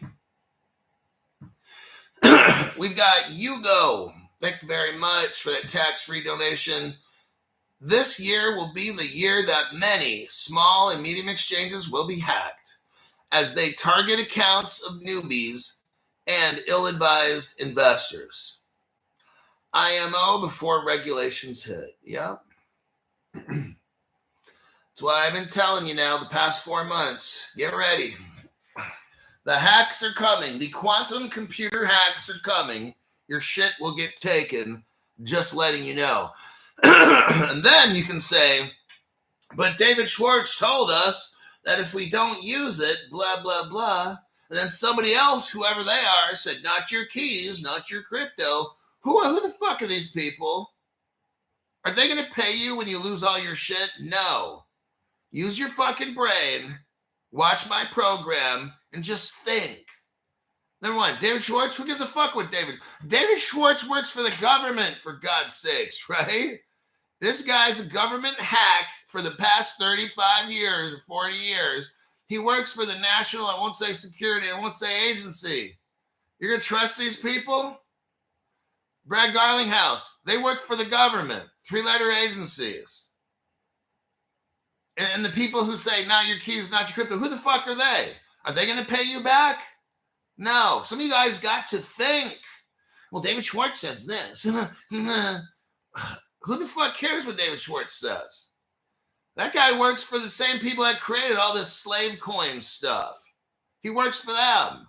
We've got ALGO. Thank you very much for that tax-free donation. This year will be the year that many small and medium exchanges will be hacked as they target accounts of newbies and ill-advised investors. IMO before regulations hit. Yep. That's why I've been telling you now the past 4 months. Get ready. The hacks are coming. The quantum computer hacks are coming. Your shit will get taken. Just letting you know. And then you can say, but David Schwartz told us that if we don't use it, blah, blah, blah. And then somebody else, whoever they are, said, not your keys, not your crypto. Who the fuck are these people? Are they going to pay you when you lose all your shit? No. Use your fucking brain, watch my program, and just think. Number one, David Schwartz, who gives a fuck with David? David Schwartz works for the government, for God's sakes, right? This guy's a government hack for the past 35 years or 40 years. He works for the national, I won't say security, I won't say agency. You're going to trust these people? Brad Garlinghouse, they work for the government, 3-letter agencies. And the people who say, not your keys, not your crypto, who the fuck are they? Are they going to pay you back? No. Some of you guys got to think. Well, David Schwartz says this. Who the fuck cares what David Schwartz says? That guy works for the same people that created all this slave coin stuff. He works for them.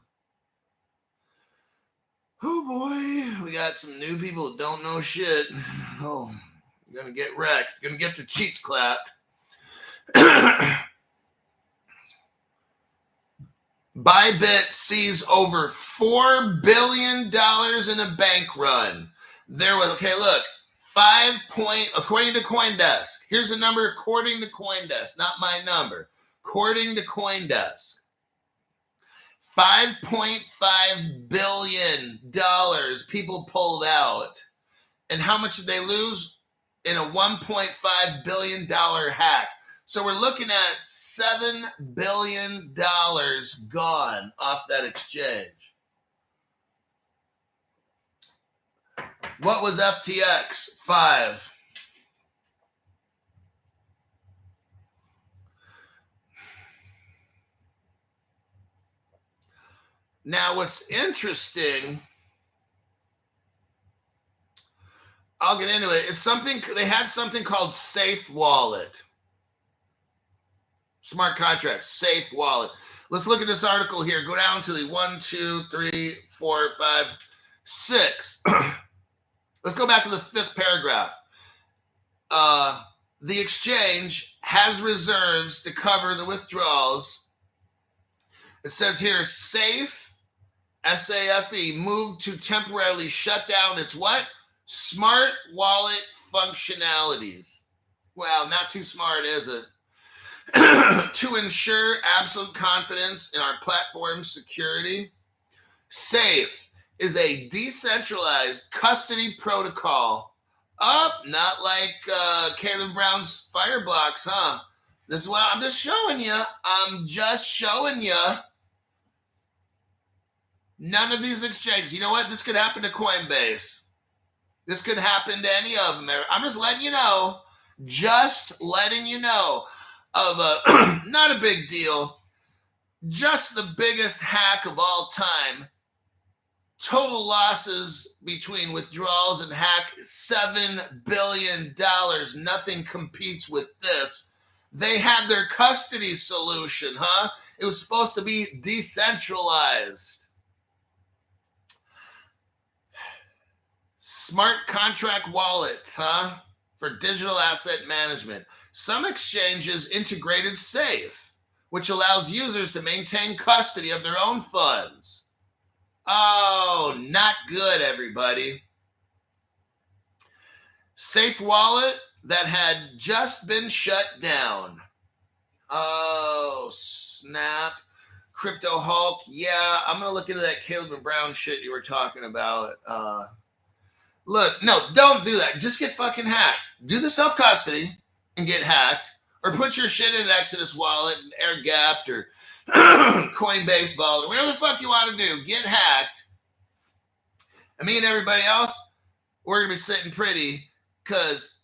Oh boy, we got some new people that don't know shit. Oh, You're going to get wrecked. You're going to get your cheeks clapped. Bybit sees over $4 billion in a bank run. There was, okay, look, according to CoinDesk, here's a number according to CoinDesk, not my number. According to CoinDesk, $5.5 billion people pulled out. And how much did they lose? In a $1.5 billion hack. So we're looking at $7 billion gone off that exchange. What was FTX? 5. Now, what's interesting, I'll get into it. It's something, they had something called Safe Wallet. Smart contracts, Safe Wallet. Let's look at this article here. Go down to the 1, 2, 3, 4, 5, 6. Let's go back to the 5th paragraph. The exchange has reserves to cover the withdrawals. It says here, Safe, SAFE, moved to temporarily shut down its what? Smart wallet functionalities. Well, not too smart, is it? To ensure absolute confidence in our platform's security. Safe is a decentralized custody protocol. Not like Caleb Brown's Fireblocks, huh? This is what I'm just showing you. None of these exchanges. You know what? This could happen to Coinbase. This could happen to any of them. I'm just letting you know. Just letting you know of a, not a big deal, just the biggest hack of all time. Total losses between withdrawals and hack, $7 billion. Nothing competes with this. They had their custody solution, huh? It was supposed to be decentralized. Smart contract wallets, huh? For digital asset management. Some exchanges integrated Safe, which allows users to maintain custody of their own funds. Oh, not good, everybody. Safe Wallet that had just been shut down. Oh, snap. Crypto Hulk. Yeah, I'm going to look into that Caleb and Brown shit you were talking about. Look, no, don't do that. Just get fucking hacked. Do the self-custody and get hacked. Or put your shit in an Exodus wallet, air gapped, or Coinbase wallet, whatever the fuck you want to do. Get hacked. And me and everybody else, we're going to be sitting pretty because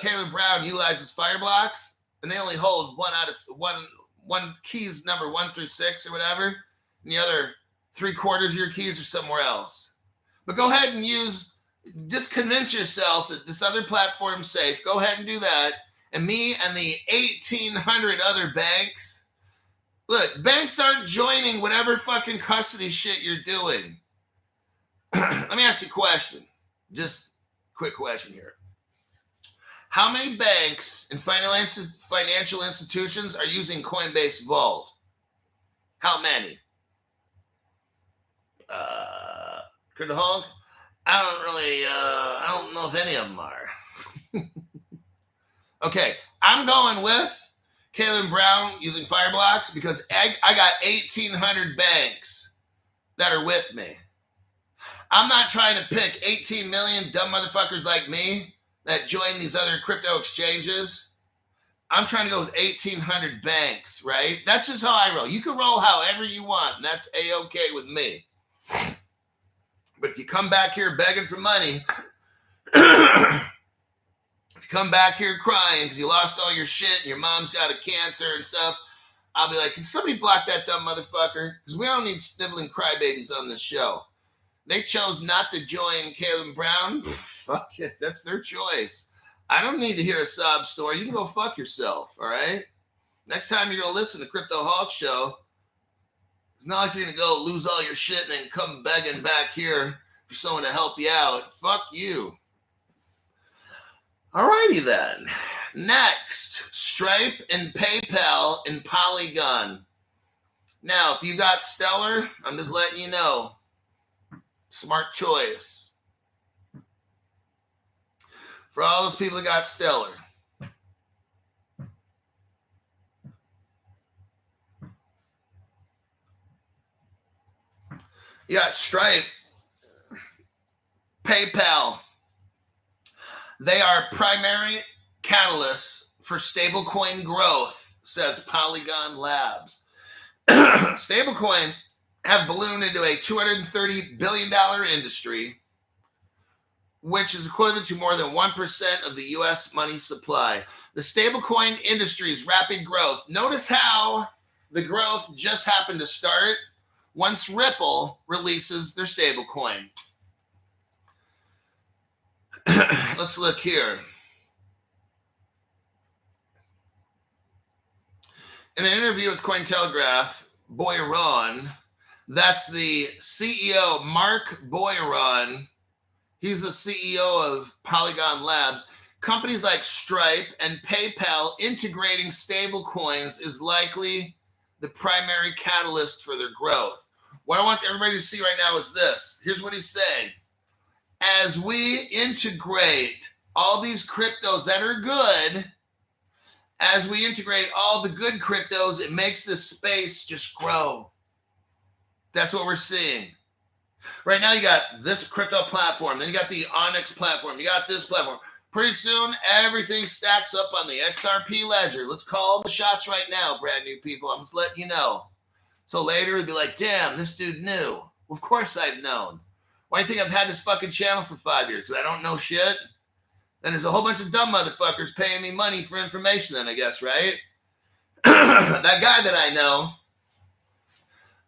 Caleb Brown utilizes Fireblocks, and they only hold one keys number 1 through 6 or whatever, and the other 3/4 of your keys are somewhere else. But go ahead and just convince yourself that this other platform's safe. Go ahead and do that. And me and the 1,800 other banks, look, banks aren't joining whatever fucking custody shit you're doing. Let me ask you a question. Just quick question here. How many banks and financial institutions are using Coinbase Vault? How many? Crypto Hulk? I don't know if any of them are. Okay, I'm going with Caleb Brown using Fireblocks because I got 1,800 banks that are with me. I'm not trying to pick 18 million dumb motherfuckers like me that join these other crypto exchanges. I'm trying to go with 1,800 banks, right? That's just how I roll. You can roll however you want, and that's A-okay with me. But if you come back here begging for money, if you come back here crying because you lost all your shit and your mom's got a cancer and stuff, I'll be like, can somebody block that dumb motherfucker? Because we don't need sniveling crybabies on this show. They chose not to join Caleb Brown. Fuck it. That's their choice. I don't need to hear a sob story. You can go fuck yourself, all right? Next time you're going to listen to Crypto Hawk Show, it's not like you're going to go lose all your shit and then come begging back here for someone to help you out. Fuck you. Alrighty then. Next, Stripe and PayPal and Polygon. Now, if you got Stellar, I'm just letting you know. Smart choice. For all those people that got Stellar. You got Stripe, PayPal. They are primary catalysts for stablecoin growth, says Polygon Labs. Stablecoins have ballooned into a $230 billion industry, which is equivalent to more than 1% of the U.S. money supply. The stablecoin industry's rapid growth. Notice how the growth just happened to start once Ripple releases their stablecoin. Let's look here. In an interview with Cointelegraph, Boyron, that's the CEO, Mark Boyron. He's the CEO of Polygon Labs. Companies like Stripe and PayPal integrating stablecoins is likely the primary catalyst for their growth. What I want everybody to see right now is this. Here's what he's saying. As we integrate all these cryptos that are good, as we integrate all the good cryptos, it makes this space just grow. That's what we're seeing. Right now, you got this crypto platform. Then you got the Onyx platform. You got this platform. Pretty soon, everything stacks up on the XRP ledger. Let's call the shots right now, brand new people. I'm just letting you know. So later, it'll be like, damn, this dude knew. Well, of course I've known. Why do you think I've had this fucking channel for 5 years? Because I don't know shit? Then there's a whole bunch of dumb motherfuckers paying me money for information then, I guess, right? That guy that I know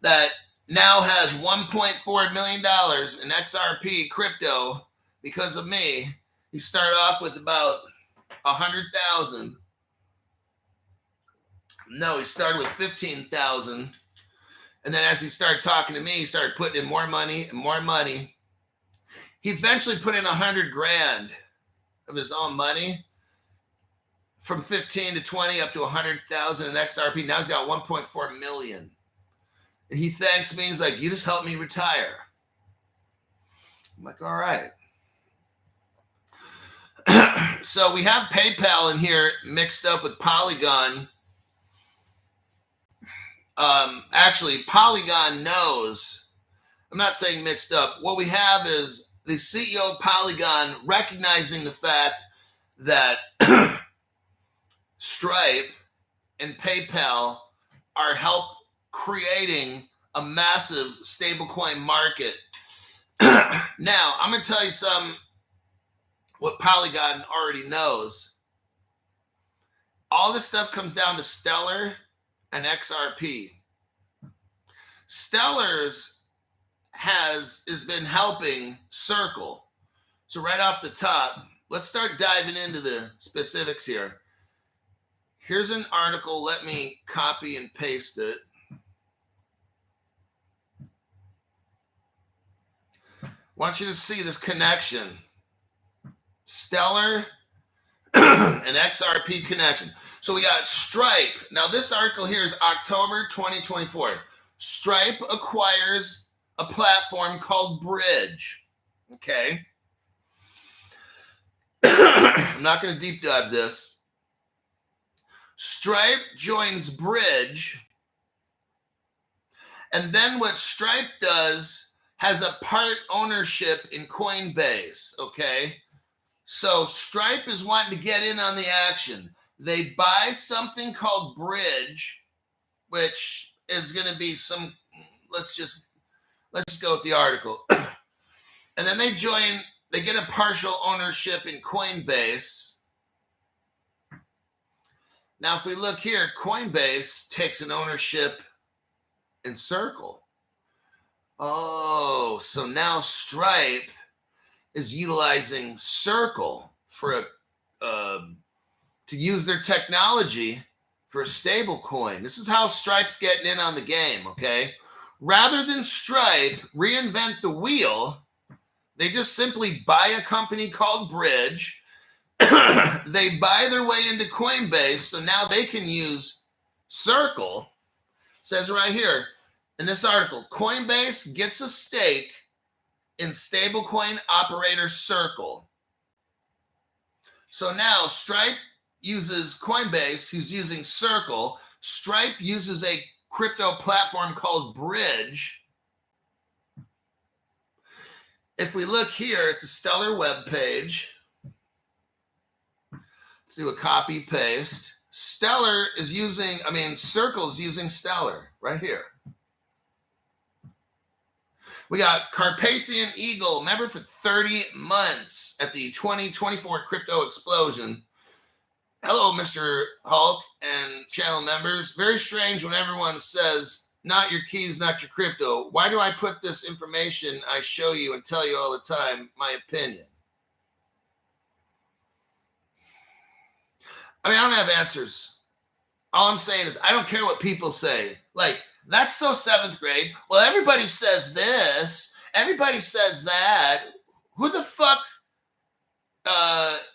that now has $1.4 million in XRP crypto because of me. He started off with about 100,000. No, he started with 15,000. And then as he started talking to me, he started putting in more money and more money. He eventually put in 100 grand of his own money from 15 to 20 up to 100,000 in XRP. Now he's got 1.4 million. And he thanks me. He's like, you just helped me retire. I'm like, all right. So we have PayPal in here mixed up with Polygon. Actually, Polygon knows. I'm not saying mixed up. What we have is the CEO of Polygon recognizing the fact that Stripe and PayPal are creating a massive stablecoin market. Now, I'm going to tell you what Polygon already knows. All this stuff comes down to Stellar and XRP. Stellar's has been helping Circle. So right off the top, let's start diving into the specifics here. Here's an article. Let me copy and paste it. I want you to see this connection. Stellar and XRP connection. So we got Stripe. Now this article here is October 2024. Stripe acquires a platform called Bridge. Okay. I'm not going to deep dive this. Stripe joins Bridge. And then what Stripe does has a part ownership in Coinbase. Okay. So Stripe is wanting to get in on the action. They buy something called Bridge, which is going to be some, let's just go with the article. And then they get a partial ownership in Coinbase. Now, if we look here, Coinbase takes an ownership in Circle. Oh, so now Stripe is utilizing Circle for to use their technology for a stable coin. This is how Stripe's getting in on the game, okay? Rather than Stripe reinvent the wheel, they just simply buy a company called Bridge. they buy their way into Coinbase, so now they can use Circle. It says right here in this article, Coinbase gets a stake in stablecoin operator Circle. So now Stripe uses Coinbase, who's using Circle. Stripe uses a crypto platform called Bridge. If we look here at the Stellar web page, let's do a copy paste. Stellar is using, Circle is using Stellar right here. We got Carpathian Eagle, member for 30 months at the 2024 crypto explosion. Hello, Mr. Hulk and channel members. Very strange when everyone says, not your keys, not your crypto. Why do I put this information I show you and tell you all the time, my opinion? I don't have answers. All I'm saying is I don't care what people say. Like, that's so 7th grade. Well, everybody says this. Everybody says that. Who the fuck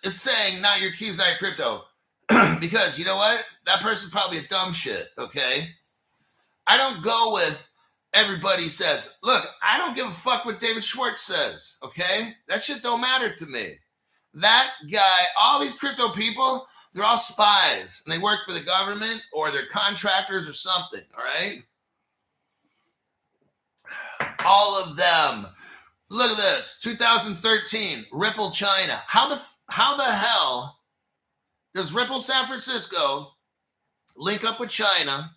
is saying not your keys, not your crypto? Because you know what? That person's probably a dumb shit, okay? I don't go with everybody says. Look, I don't give a fuck what David Schwartz says, okay? That shit don't matter to me. That guy, all these crypto people, they're all spies. And they work for the government or they're contractors or something, all right? All of them. Look at this. 2013, Ripple China. How the hell does Ripple San Francisco link up with China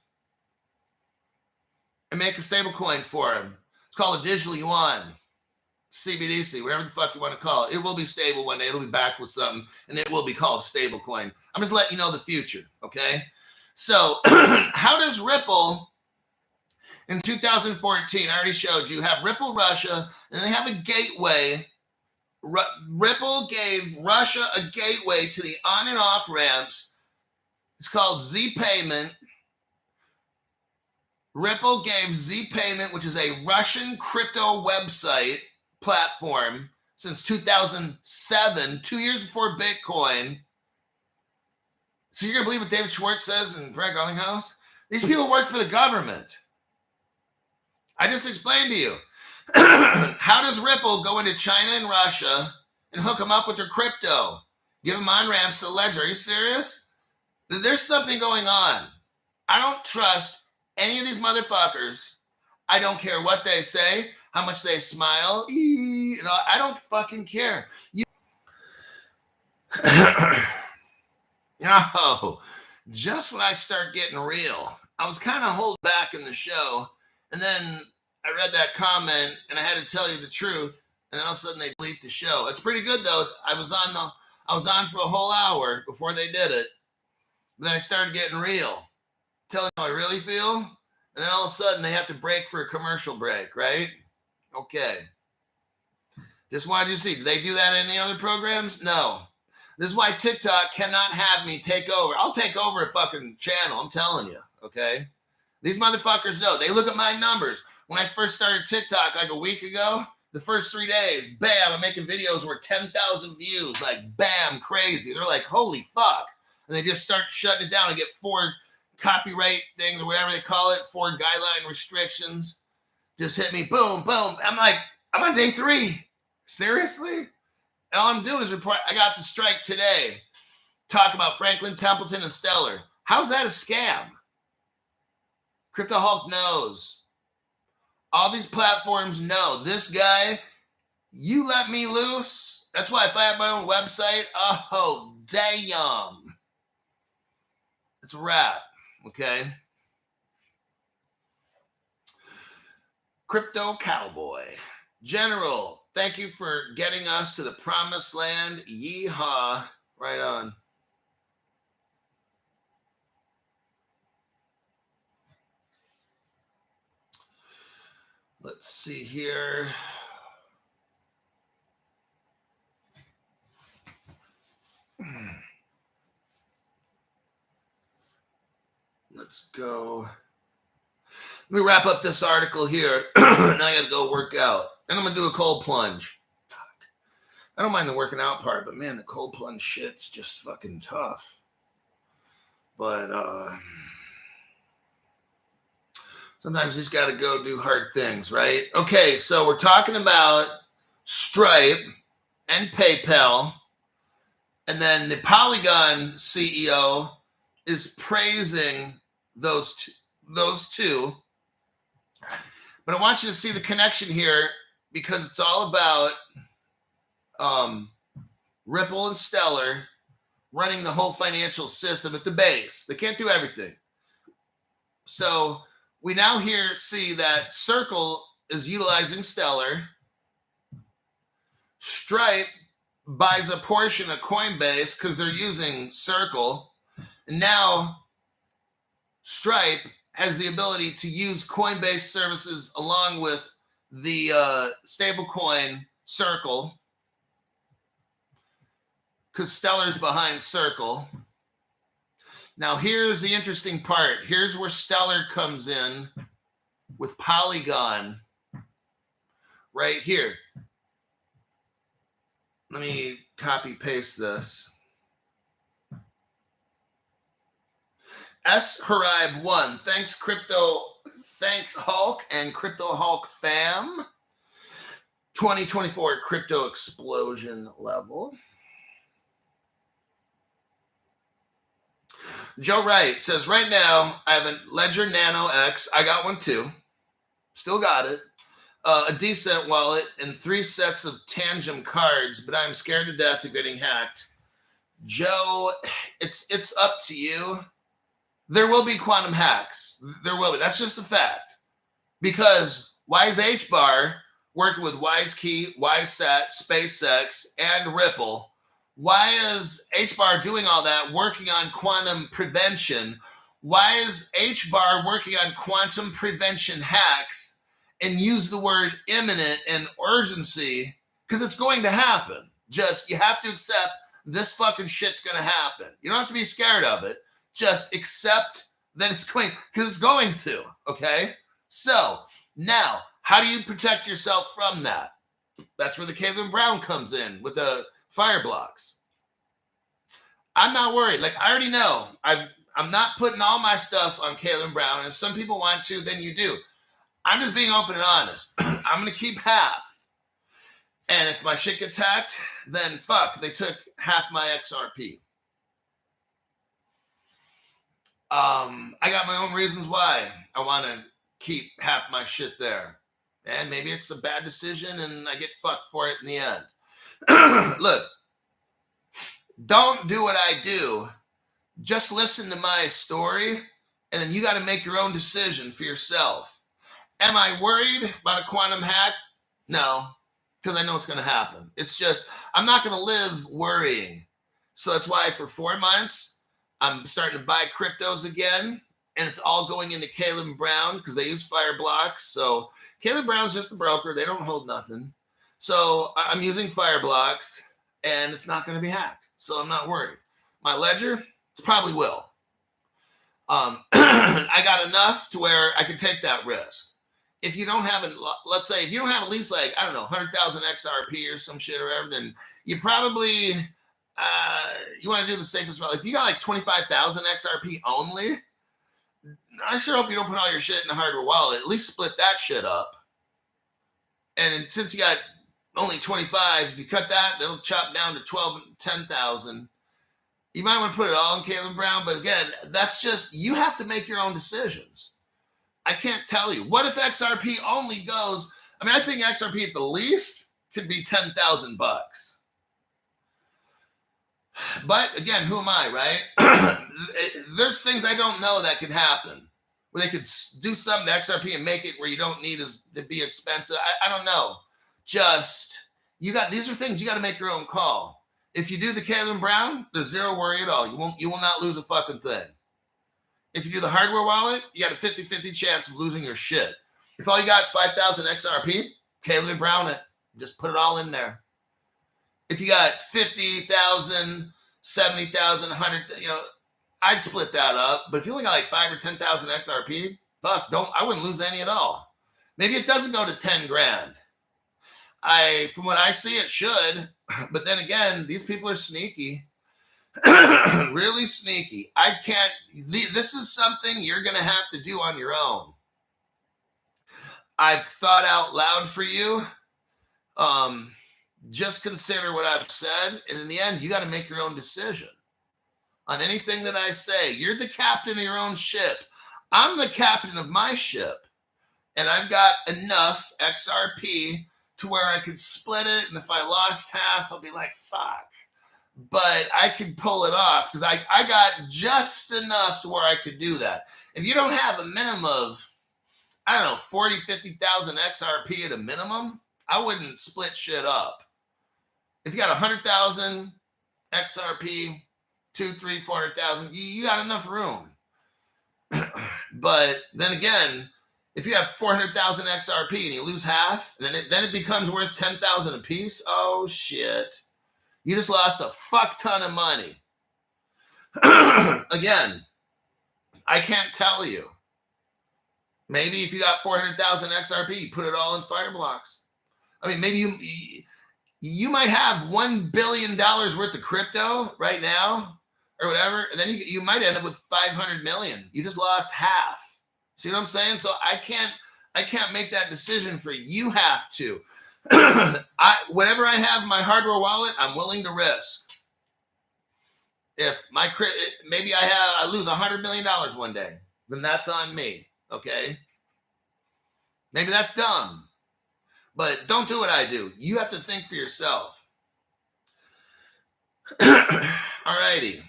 and make a stable coin for them? It's called a digital yuan, CBDC, whatever the fuck you want to call it. It will be stable one day. It'll be back with something, and it will be called a stable coin. I'm just letting you know the future, okay? So how does Ripple in 2014, I already showed you, have Ripple Russia, and they have a gateway. Ripple gave Russia a gateway to the on and off ramps. It's called Z Payment. Ripple gave Z Payment, which is a Russian crypto website platform, since 2007, 2 years before Bitcoin. So you're going to believe what David Schwartz says and Greg Garlinghouse? These people work for the government. I just explained to you. How does Ripple go into China and Russia and hook them up with their crypto? Give them on-ramps to the ledger. Are you serious? There's something going on. I don't trust any of these motherfuckers. I don't care what they say, how much they smile. I don't fucking care. No, just when I start getting real, I was kind of holding back in the show, and then I read that comment, and I had to tell you the truth, and then all of a sudden they delete the show. It's pretty good though. I was on for a whole hour before they did it. But then I started getting real, telling them how I really feel, and then all of a sudden they have to break for a commercial break, right? Okay. Just wanted you to see. Do they do that in any other programs? No. This is why TikTok cannot have me take over. I'll take over a fucking channel. I'm telling you, okay? These motherfuckers know. They look at my numbers. When I first started TikTok like a week ago, the first 3 days, bam, I'm making videos where 10,000 views, like bam, crazy. They're like, holy fuck. And they just start shutting it down and get 4 copyright things or whatever they call it, 4 guideline restrictions. Just hit me, boom, boom. I'm like, I'm on day 3. Seriously? And all I'm doing is report. I got the strike today. Talk about Franklin Templeton and Stellar. How's that a scam? Crypto Hulk knows. All these platforms know. This guy, you let me loose. That's why if I have my own website, oh, damn. It's a wrap, okay? Crypto Cowboy. General, thank you for getting us to the promised land. Yeehaw. Right on. Let's see here. Let's go. Let me wrap up this article here. Now I got to go work out. And I'm going to do a cold plunge. I don't mind the working out part, but man, the cold plunge shit's just fucking tough. But sometimes he's got to go do hard things, right? Okay, so we're talking about Stripe and PayPal, and then the Polygon CEO is praising those two. But I want you to see the connection here because it's all about Ripple and Stellar running the whole financial system at the base. They can't do everything. So we now see that Circle is utilizing Stellar. Stripe buys a portion of Coinbase because they're using Circle. And now Stripe has the ability to use Coinbase services along with the stablecoin Circle because Stellar's behind Circle. Now, here's the interesting part. Here's where Stellar comes in with Polygon right here. Let me copy paste this. S Harib 1. Thanks Hulk and Crypto Hulk fam. 2024 crypto explosion level. Joe Wright says, right now, I have a Ledger Nano X. I got one too. Still got it. A decent wallet and 3 sets of Tangem cards, but I'm scared to death of getting hacked. Joe, it's up to you. There will be quantum hacks. There will be. That's just a fact. Because why is HBAR working with WiseKey, WiseSat, SpaceX, and Ripple? Why is HBAR doing all that, working on quantum prevention? Why is HBAR working on quantum prevention hacks and use the word imminent and urgency? Because it's going to happen. Just, you have to accept this fucking shit's going to happen. You don't have to be scared of it. Just accept that it's going, because it's going to, okay? So, now, how do you protect yourself from that? That's where the Caitlin Brown comes in with the fire blocks. I'm not worried. Like, I already know. I'm not putting all my stuff on Caitlin Brown. And if some people want to, then you do. I'm just being open and honest. I'm going to keep half. And if my shit gets hacked, then fuck, they took half my XRP. I got my own reasons why I want to keep half my shit there. And maybe it's a bad decision and I get fucked for it in the end. Look, don't do what I do. Just listen to my story, and then you got to make your own decision for yourself. Am I worried about a quantum hack? No, because I know it's going to happen. It's just, I'm not going to live worrying. So that's why for 4 months, I'm starting to buy cryptos again, and it's all going into Caleb Brown because they use fire blocks. So Caleb Brown's just a broker. They don't hold nothing. So I'm using fire blocks, and it's not going to be hacked. So I'm not worried. My ledger, it probably will. I got enough to where I can take that risk. If you don't have, let's say, if you don't have at least like, I don't know, 100,000 XRP or some shit or whatever, then you probably, you want to do the safest route. If you got like 25,000 XRP only, I sure hope you don't put all your shit in a hardware wallet. At least split that shit up. And since you got only 25, if you cut that, it'll chop down to 12 and 10,000. You might want to put it all in Caleb Brown, but again, that's just, you have to make your own decisions. I can't tell you. What if XRP only goes, I mean, I think XRP at the least could be $10,000 bucks. But again, who am I, right? There's things I don't know that could happen. Where they could do something to XRP and make it where you don't need to be expensive. I don't know. Just, these are things you got to make your own call. If you do the Caleb Brown, there's zero worry at all. You will not lose a fucking thing. If you do the hardware wallet, you got a 50-50 chance of losing your shit. If all you got is 5,000 XRP, Caleb Brown it. Just put it all in there. If you got 50,000, 70,000, 100, I'd split that up. But if you only got like 5 or 10,000 XRP, fuck, I wouldn't lose any at all. Maybe it doesn't go to 10 grand. From what I see, it should. But then again, these people are sneaky. Really sneaky. I can't. This is something you're going to have to do on your own. I've thought out loud for you. Just consider what I've said. And in the end, you got to make your own decision on anything that I say. You're the captain of your own ship. I'm the captain of my ship. And I've got enough XRP to where I could split it. And if I lost half, I'll be like, fuck. But I could pull it off because I got just enough to where I could do that. If you don't have a minimum of, I don't know, 40, 50,000 XRP at a minimum, I wouldn't split shit up. If you got 100,000 XRP, 2, 3, 400,000, you got enough room. But then again, if you have 400,000 XRP and you lose half, then it becomes worth 10,000 a piece. Oh shit. You just lost a fuck ton of money. Again, I can't tell you. Maybe if you got 400,000 XRP, you put it all in fire blocks. I mean, maybe you might have $1 billion worth of crypto right now or whatever. And then you might end up with 500 million. You just lost half. See what I'm saying? So I can't make that decision for you. You have to. Whatever I have in my hardware wallet, I'm willing to risk. If maybe I lose $100 million one day, then that's on me. Okay. Maybe that's dumb, but don't do what I do. You have to think for yourself. Alrighty.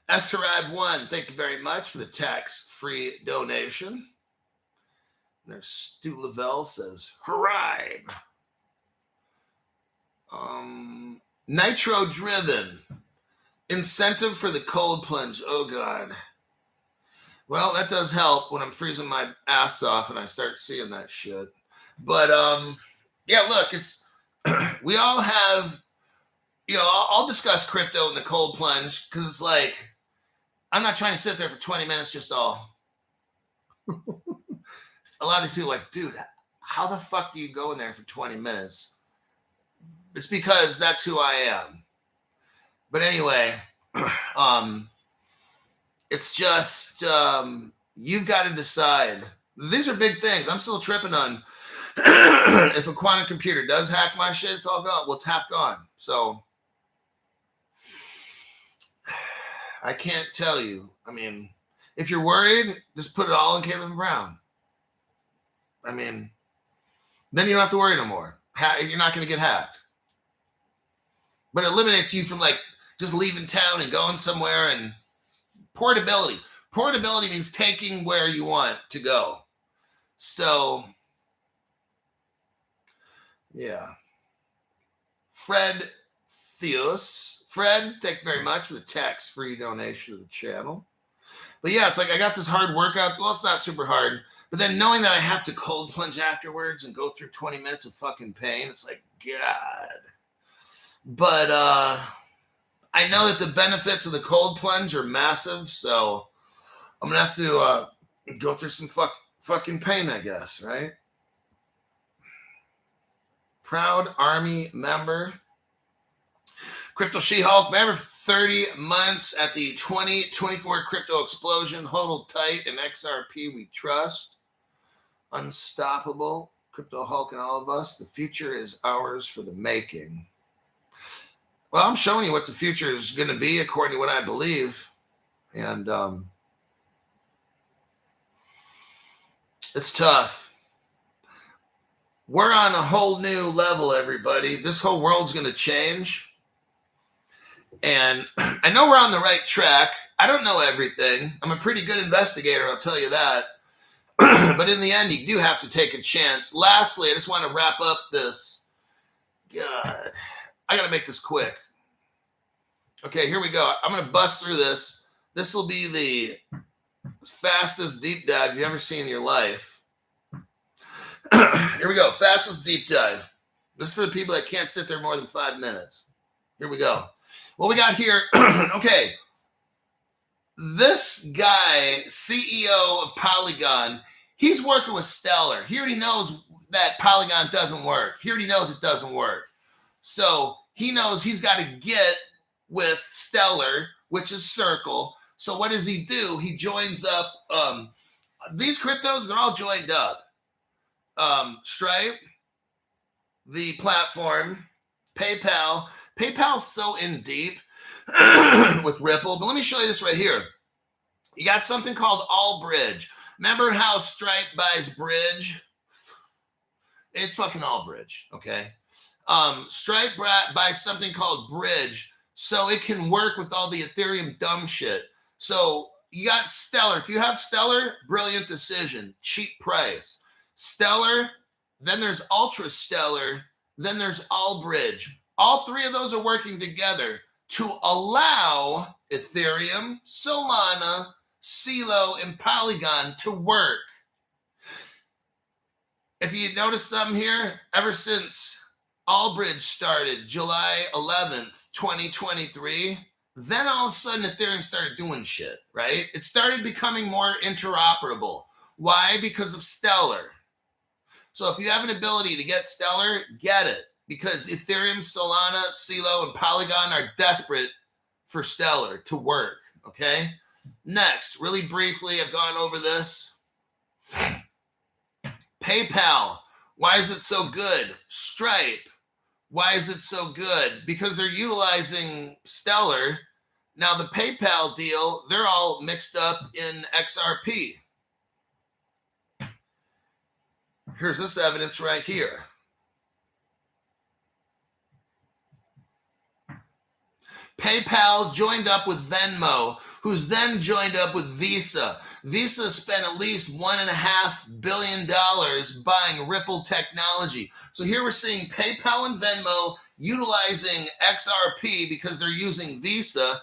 Erode1, thank you very much for the tax-free donation. There's Stu Lavelle says, hooray. Nitro driven. Incentive for the cold plunge. Oh, God. Well, that does help when I'm freezing my ass off and I start seeing that shit. But, yeah, look, it's, we all have, I'll discuss crypto in the cold plunge because it's like, I'm not trying to sit there for 20 minutes just all. A lot of these people are like, dude, how the fuck do you go in there for 20 minutes? It's because that's who I am. But anyway, it's just, you've got to decide. These are big things. I'm still tripping on if a quantum computer does hack my shit, it's all gone. Well, it's half gone. So I can't tell you. I mean, if you're worried, just put it all in Caleb Brown. I mean, then you don't have to worry no more. You're not going to get hacked. But it eliminates you from like just leaving town and going somewhere. And portability. Portability means taking where you want to go. So, yeah. Fred Theos. Fred, thank you very much for the tax-free donation to the channel. But yeah, it's like I got this hard workout. Well, it's not super hard. But then knowing that I have to cold plunge afterwards and go through 20 minutes of fucking pain, it's like, God. But I know that the benefits of the cold plunge are massive, so I'm going to have to go through some fucking pain, I guess, right? Proud Army member. Crypto She-Hulk, member 30 months at the 2024 crypto explosion. Hold tight and XRP we trust. Unstoppable. Crypto Hulk and all of us. The future is ours for the making. Well, I'm showing you what the future is going to be according to what I believe. And it's tough. We're on a whole new level, everybody. This whole world's going to change. And I know we're on the right track. I don't know everything. I'm a pretty good investigator, I'll tell you that. But in the end, you do have to take a chance. Lastly, I just want to wrap up this. God, I got to make this quick. Okay, here we go. I'm going to bust through this. This will be the fastest deep dive you've ever seen in your life. Here we go. Fastest deep dive. This is for the people that can't sit there more than 5 minutes. Here we go. What we got here, okay. This guy, CEO of Polygon, he's working with Stellar. He already knows that Polygon doesn't work. He already knows it doesn't work. So he knows he's got to get with Stellar, which is Circle. So what does he do? He joins up. These cryptos, they're all joined up. Stripe, the platform, PayPal. PayPal's so in deep with Ripple. But let me show you this right here. You got something called All Bridge. Remember how Stripe buys Bridge? It's fucking All Bridge, okay? Stripe buys something called Bridge so it can work with all the Ethereum dumb shit. So you got Stellar. If you have Stellar, brilliant decision, cheap price. Stellar, then there's Ultra Stellar, then there's All Bridge. All three of those are working together to allow Ethereum, Solana, CeeLo, and Polygon to work. If you notice something here, ever since Allbridge started July 11th, 2023, then all of a sudden Ethereum started doing shit, right? It started becoming more interoperable. Why? Because of Stellar. So if you have an ability to get Stellar, get it. Because Ethereum, Solana, CeeLo, and Polygon are desperate for Stellar to work, okay? Next, really briefly, I've gone over this. PayPal, why is it so good? Stripe, why is it so good? Because they're utilizing Stellar. Now, the PayPal deal, they're all mixed up in XRP. Here's this evidence right here. PayPal joined up with Venmo, who's then joined up with Visa. Visa spent at least $1.5 billion buying Ripple technology. So here we're seeing PayPal and Venmo utilizing XRP because they're using Visa.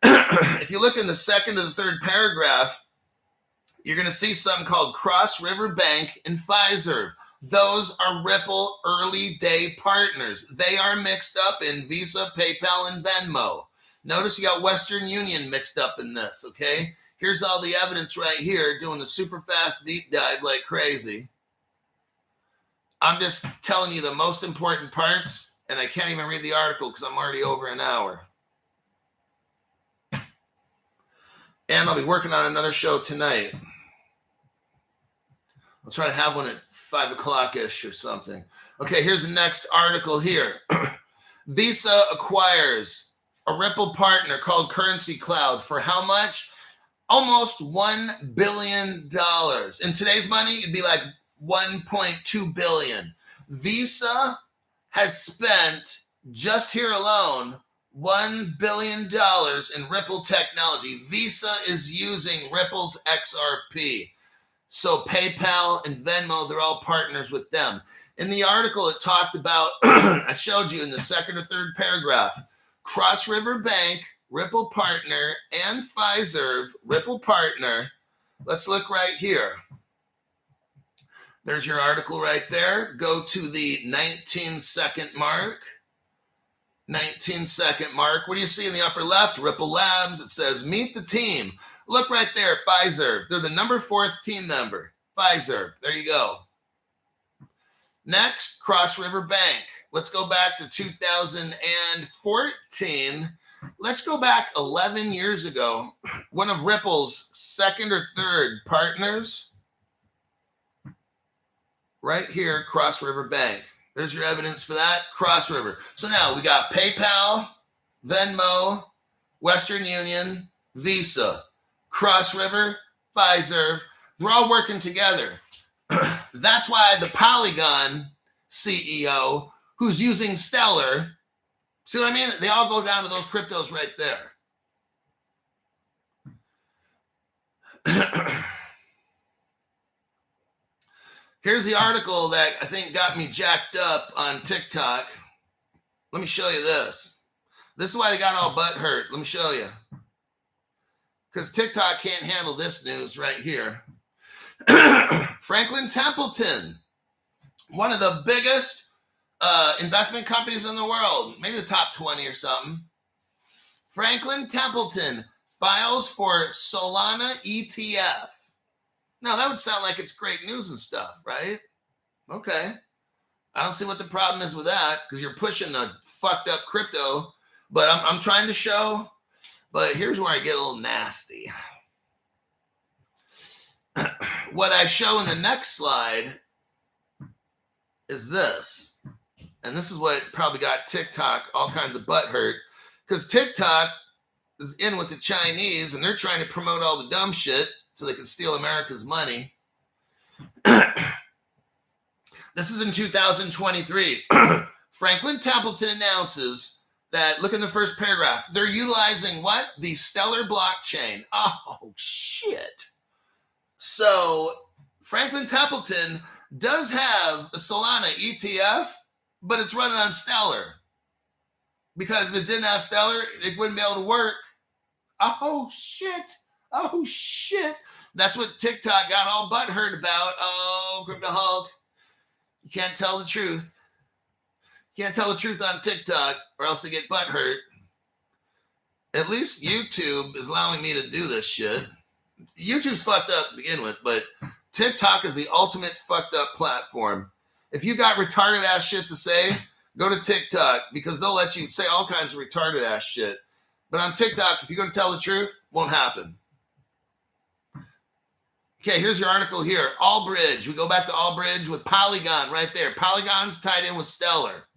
If you look in the second to the third paragraph, you're going to see something called Cross River Bank and Fiserv. Those are Ripple early day partners. They are mixed up in Visa, PayPal, and Venmo. Notice you got Western Union mixed up in this, okay? Here's all the evidence right here, doing the super fast deep dive like crazy. I'm just telling you the most important parts, and I can't even read the article because I'm already over an hour. And I'll be working on another show tonight. I'll try to have one at 5 o'clock-ish or something. Okay, here's the next article here. Visa acquires a Ripple partner called Currency Cloud for how much? Almost $1 billion. In today's money, it'd be like $1.2 billion. Visa has spent, just here alone, $1 billion in Ripple technology. Visa is using Ripple's XRP. So PayPal and Venmo, they're all partners with them. In the article, it talked about, I showed you in the second or third paragraph, Cross River Bank, Ripple partner, and Fiserv, Ripple partner. Let's look right here. There's your article right there. Go to the 19-second mark. 19-second mark. What do you see in the upper left? Ripple Labs. It says, meet the team. Look right there, Fiserv. They're the number 4th team member. Fiserv. There you go. Next, Cross River Bank. Let's go back to 2014. Let's go back 11 years ago. One of Ripple's second or third partners. Right here, Cross River Bank. There's your evidence for that. Cross River. So now we got PayPal, Venmo, Western Union, Visa. Cross River, Fiserv, they're all working together. That's why the Polygon CEO, who's using Stellar, see what I mean? They all go down to those cryptos right there. Here's the article that I think got me jacked up on TikTok. Let me show you this. This is why they got all butt hurt. Let me show you. Because TikTok can't handle this news right here. Franklin Templeton, one of the biggest investment companies in the world, maybe the top 20 or something. Franklin Templeton files for Solana ETF. Now, that would sound like it's great news and stuff, right? Okay. I don't see what the problem is with that because you're pushing a fucked up crypto. But I'm trying to show. But here's where I get a little nasty. What I show in the next slide is this. And this is what probably got TikTok all kinds of butt hurt. Because TikTok is in with the Chinese and they're trying to promote all the dumb shit so they can steal America's money. This is in 2023. Franklin Templeton announces that, look in the first paragraph, they're utilizing what? The Stellar blockchain. Oh, shit. So Franklin Templeton does have a Solana ETF, but it's running on Stellar. Because if it didn't have Stellar, it wouldn't be able to work. Oh, shit. Oh, shit. That's what TikTok got all butthurt about. Oh, Crypto Hulk. You can't tell the truth. You can't tell the truth on TikTok or else they get butthurt. At least YouTube is allowing me to do this shit. YouTube's fucked up to begin with, but TikTok is the ultimate fucked up platform. If you got retarded ass shit to say, go to TikTok because they'll let you say all kinds of retarded ass shit. But on TikTok, if you're going to tell the truth, won't happen. Okay, here's your article here. Allbridge. We go back to Allbridge with Polygon right there. Polygon's tied in with Stellar.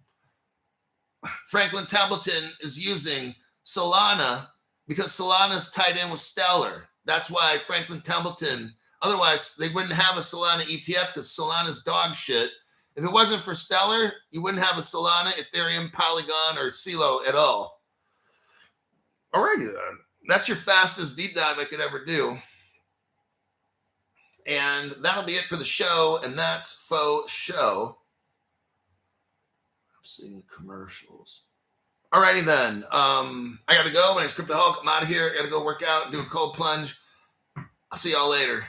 Franklin Templeton is using Solana because Solana's tied in with Stellar. That's why Franklin Templeton, otherwise they wouldn't have a Solana ETF because Solana's dog shit. If it wasn't for Stellar, you wouldn't have a Solana, Ethereum, Polygon, or CeeLo at all. Alrighty then. That's your fastest deep dive I could ever do. And that'll be it for the show, and that's faux show. I'm seeing the commercials. Alrighty then. I got to go. My name's Crypto Hulk. I'm out of here. I got to go work out and do a cold plunge. I'll see y'all later.